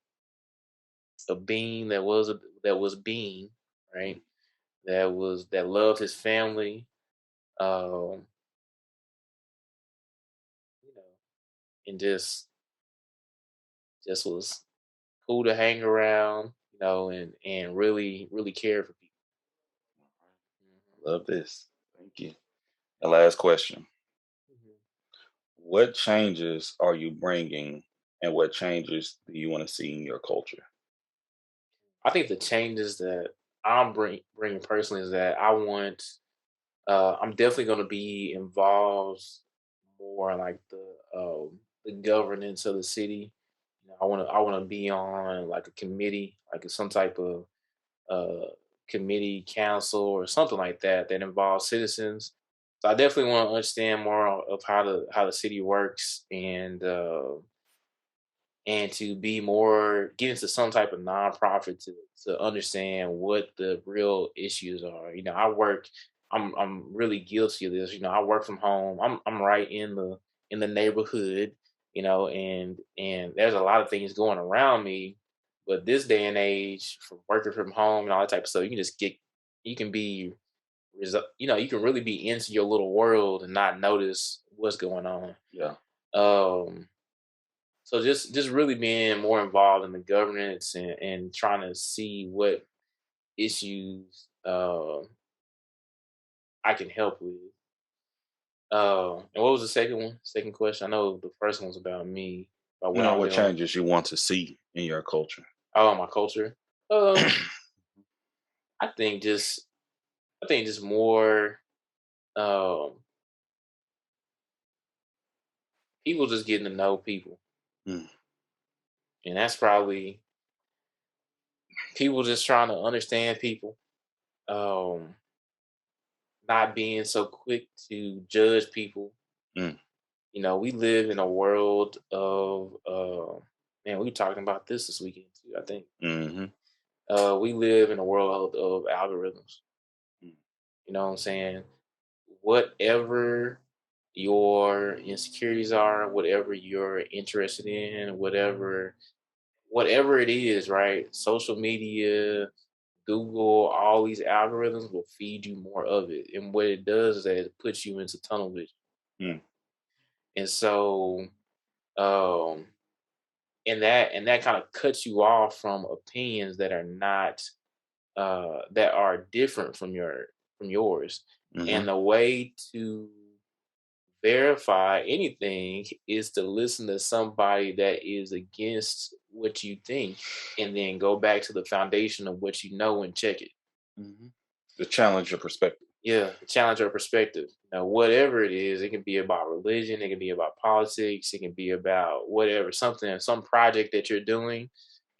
a being that was being right, that loved his family, um, you know, and just was cool to hang around, and really really cared for people. Love this. Thank you. The last question. Mhm. What changes are you bringing and what changes do you want to see in your culture? I think the changes that I'm bringing personally is that I'm definitely going to be involved more in like the governance of the city. I want to be on like a committee, like some type of uh committee council or something like that that involves citizens. So I definitely want to understand more of how the city works, and to be more get into some type of nonprofit to understand what the real issues are. I'm really guilty of this. I work from home. I'm right in the neighborhood, and there's a lot of things going around me. But this day and age, from working from home and all that type of stuff, you can be you can really be into your little world and not notice what's going on. Yeah. Um so just really being more involved in the governance, and trying to see what issues I can help with. And what was the second one? Second question. I know the first one was about me, about You what know, I'm what doing. changes you want to see in your culture? Oh, my culture. Um, I think just more um people just getting to know people, Mm, and that's probably people just trying to understand people. Um, Not being so quick to judge people. mm, We live in a world of man, we were talking about this weekend too, I think. mhm, We live in a world of algorithms. mm, You know what I'm saying? Whatever your insecurities are, whatever you're interested in, whatever it is, right? Social media, Google, all these algorithms will feed you more of it. And what it does is that it puts you into tunnel vision. mm, And so um and that kind of cuts you off from opinions that are not that are different from yours. mhm, And the way to verify anything is to listen to somebody that is against what you think, and then go back to the foundation of what you know and check it. mhm. To challenge your perspective. Yeah, challenge your perspective. Whatever it is, it can be about religion, it can be about politics, it can be about whatever, some project that you're doing,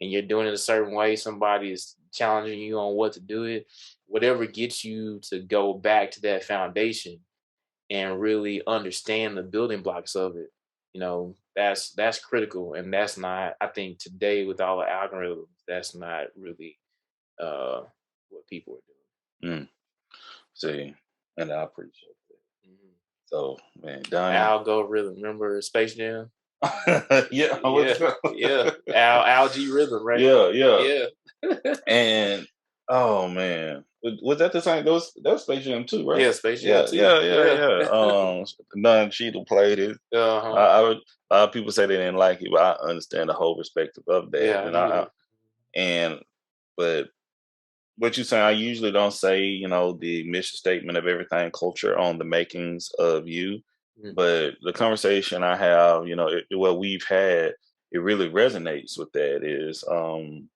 and you're doing it a certain way. Somebody is challenging you on what to do it. Whatever gets you to go back to that foundation and really understand the building blocks of it. That's critical, and that's not. I think today with all the algorithms, that's not really uh, what people are Mm. See, and I appreciate that. doing. So, man, Donnie. Algorithm. Remember Space Jam? Yeah, Yeah, yeah. Algae rhythm, right? yeah, yeah. Yeah. And oh man, was that the same? That was Space Jam too, right? Yeah, Space Jam Yeah, too. yeah, yeah, Yeah. yeah. Don Cheadle played it. Uh-huh. A lot of people say they didn't like it, but I understand the whole perspective of that. Yeah, I get it. And but what you saying, I usually don't say, the mission statement of everything culture on the makings of you, Mm, but the conversation I have, what we've had, it really resonates with that. Is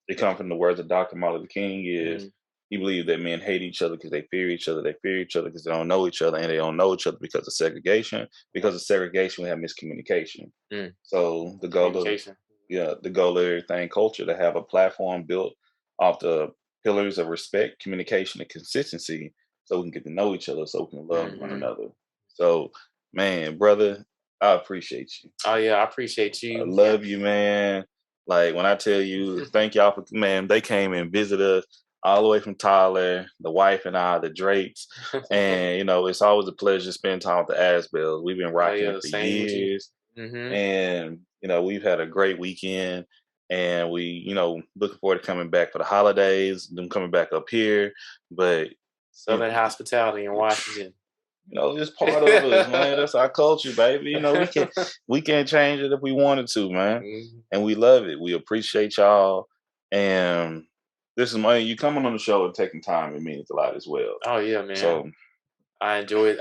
it comes from the words of Dr. Martin Luther King. Is mm, he believed that men hate each other because they fear each other. They fear each other because they don't know each other, and they don't know each other because of segregation. Because of segregation, we have miscommunication. mm. So Communication. the goal of everything culture to have a platform built off the pillars of respect, communication, and consistency, so we can get to know each other, so we can love one Hmm. another. So, man, brother, I appreciate you. Oh yeah, I appreciate I you. love you, man. Like when I tell you, thank y'all for, man. They came and visited us all the way from Tyler, the wife and I, the Drakes, and it's always a pleasure to spend time with the Asbells. We've been Oh rocking yeah, it the for same with you. years, Hmm. and we've had a great weekend, and we looking forward to coming back for the holidays, them coming back up here, but you, Southern hospitality in Washington. it's part of us, man. That's our culture, baby. We can't change it if we wanted to, man, Mhm. and we love it. We appreciate y'all, and this is you coming on the show and taking time, it means a lot as well. Oh yeah, man. So, I enjoyed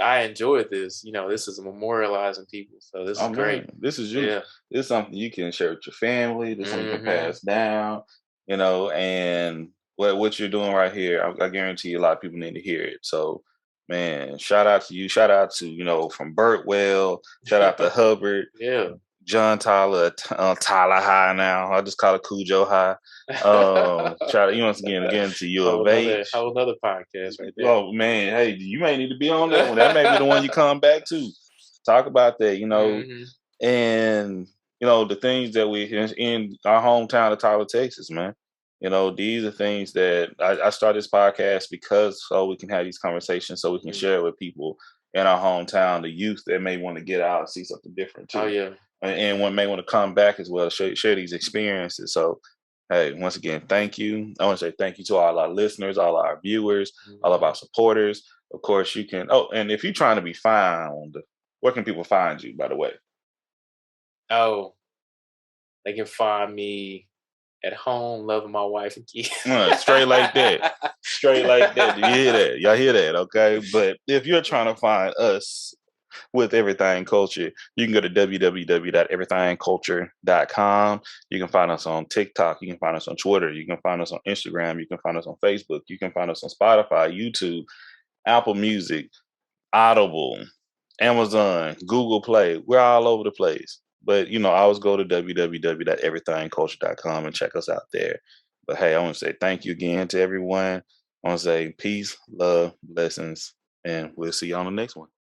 this. This is memorializing people. So this is oh great. man, this is you. Yeah. This is something you can share with your family. This is something you can Hmm. pass down. And what you're doing right here, I guarantee you a lot of people need to hear it. So, man, shout out to you. Shout out to from Burtwell. Shout out to Hubbard, Yeah. John Tyler, Tyler High now. I just call it CUJO High. Try to, once again, to U of H. Whole another podcast right there. Oh, man. Hey, you may need to be on that one. That may be the one you come back to. Talk about that, and, the things that we in our hometown of Tyler, Texas, man. These are things that I started this podcast because so we can have these conversations, so we can share with people in our hometown, the youth that may want to get out and see something different too. Oh, yeah. And one may want to come back as well, share these experiences. So, hey, once again, thank you. I want to say thank you to all our listeners, all our viewers, all of our supporters. Of course, you can. Oh, and if you're trying to be found, where can people find you, by the way? Oh, they can find me at home, loving my wife and kids. Straight like that. Straight like that. Do you hear that? Y'all hear that? Okay. But if you're trying to find us with Everything Culture, you can go to www.everythingculture.com. You can find us on TikTok. You can find us on Twitter. You can find us on Instagram. You can find us on Facebook. You can find us on Spotify, YouTube, Apple Music, Audible, Amazon, Google Play. We're all over the place. But, always go to www.everythingculture.com and check us out there. But, hey, I want to say thank you again to everyone. I want to say peace, love, blessings, and we'll see you on the next one.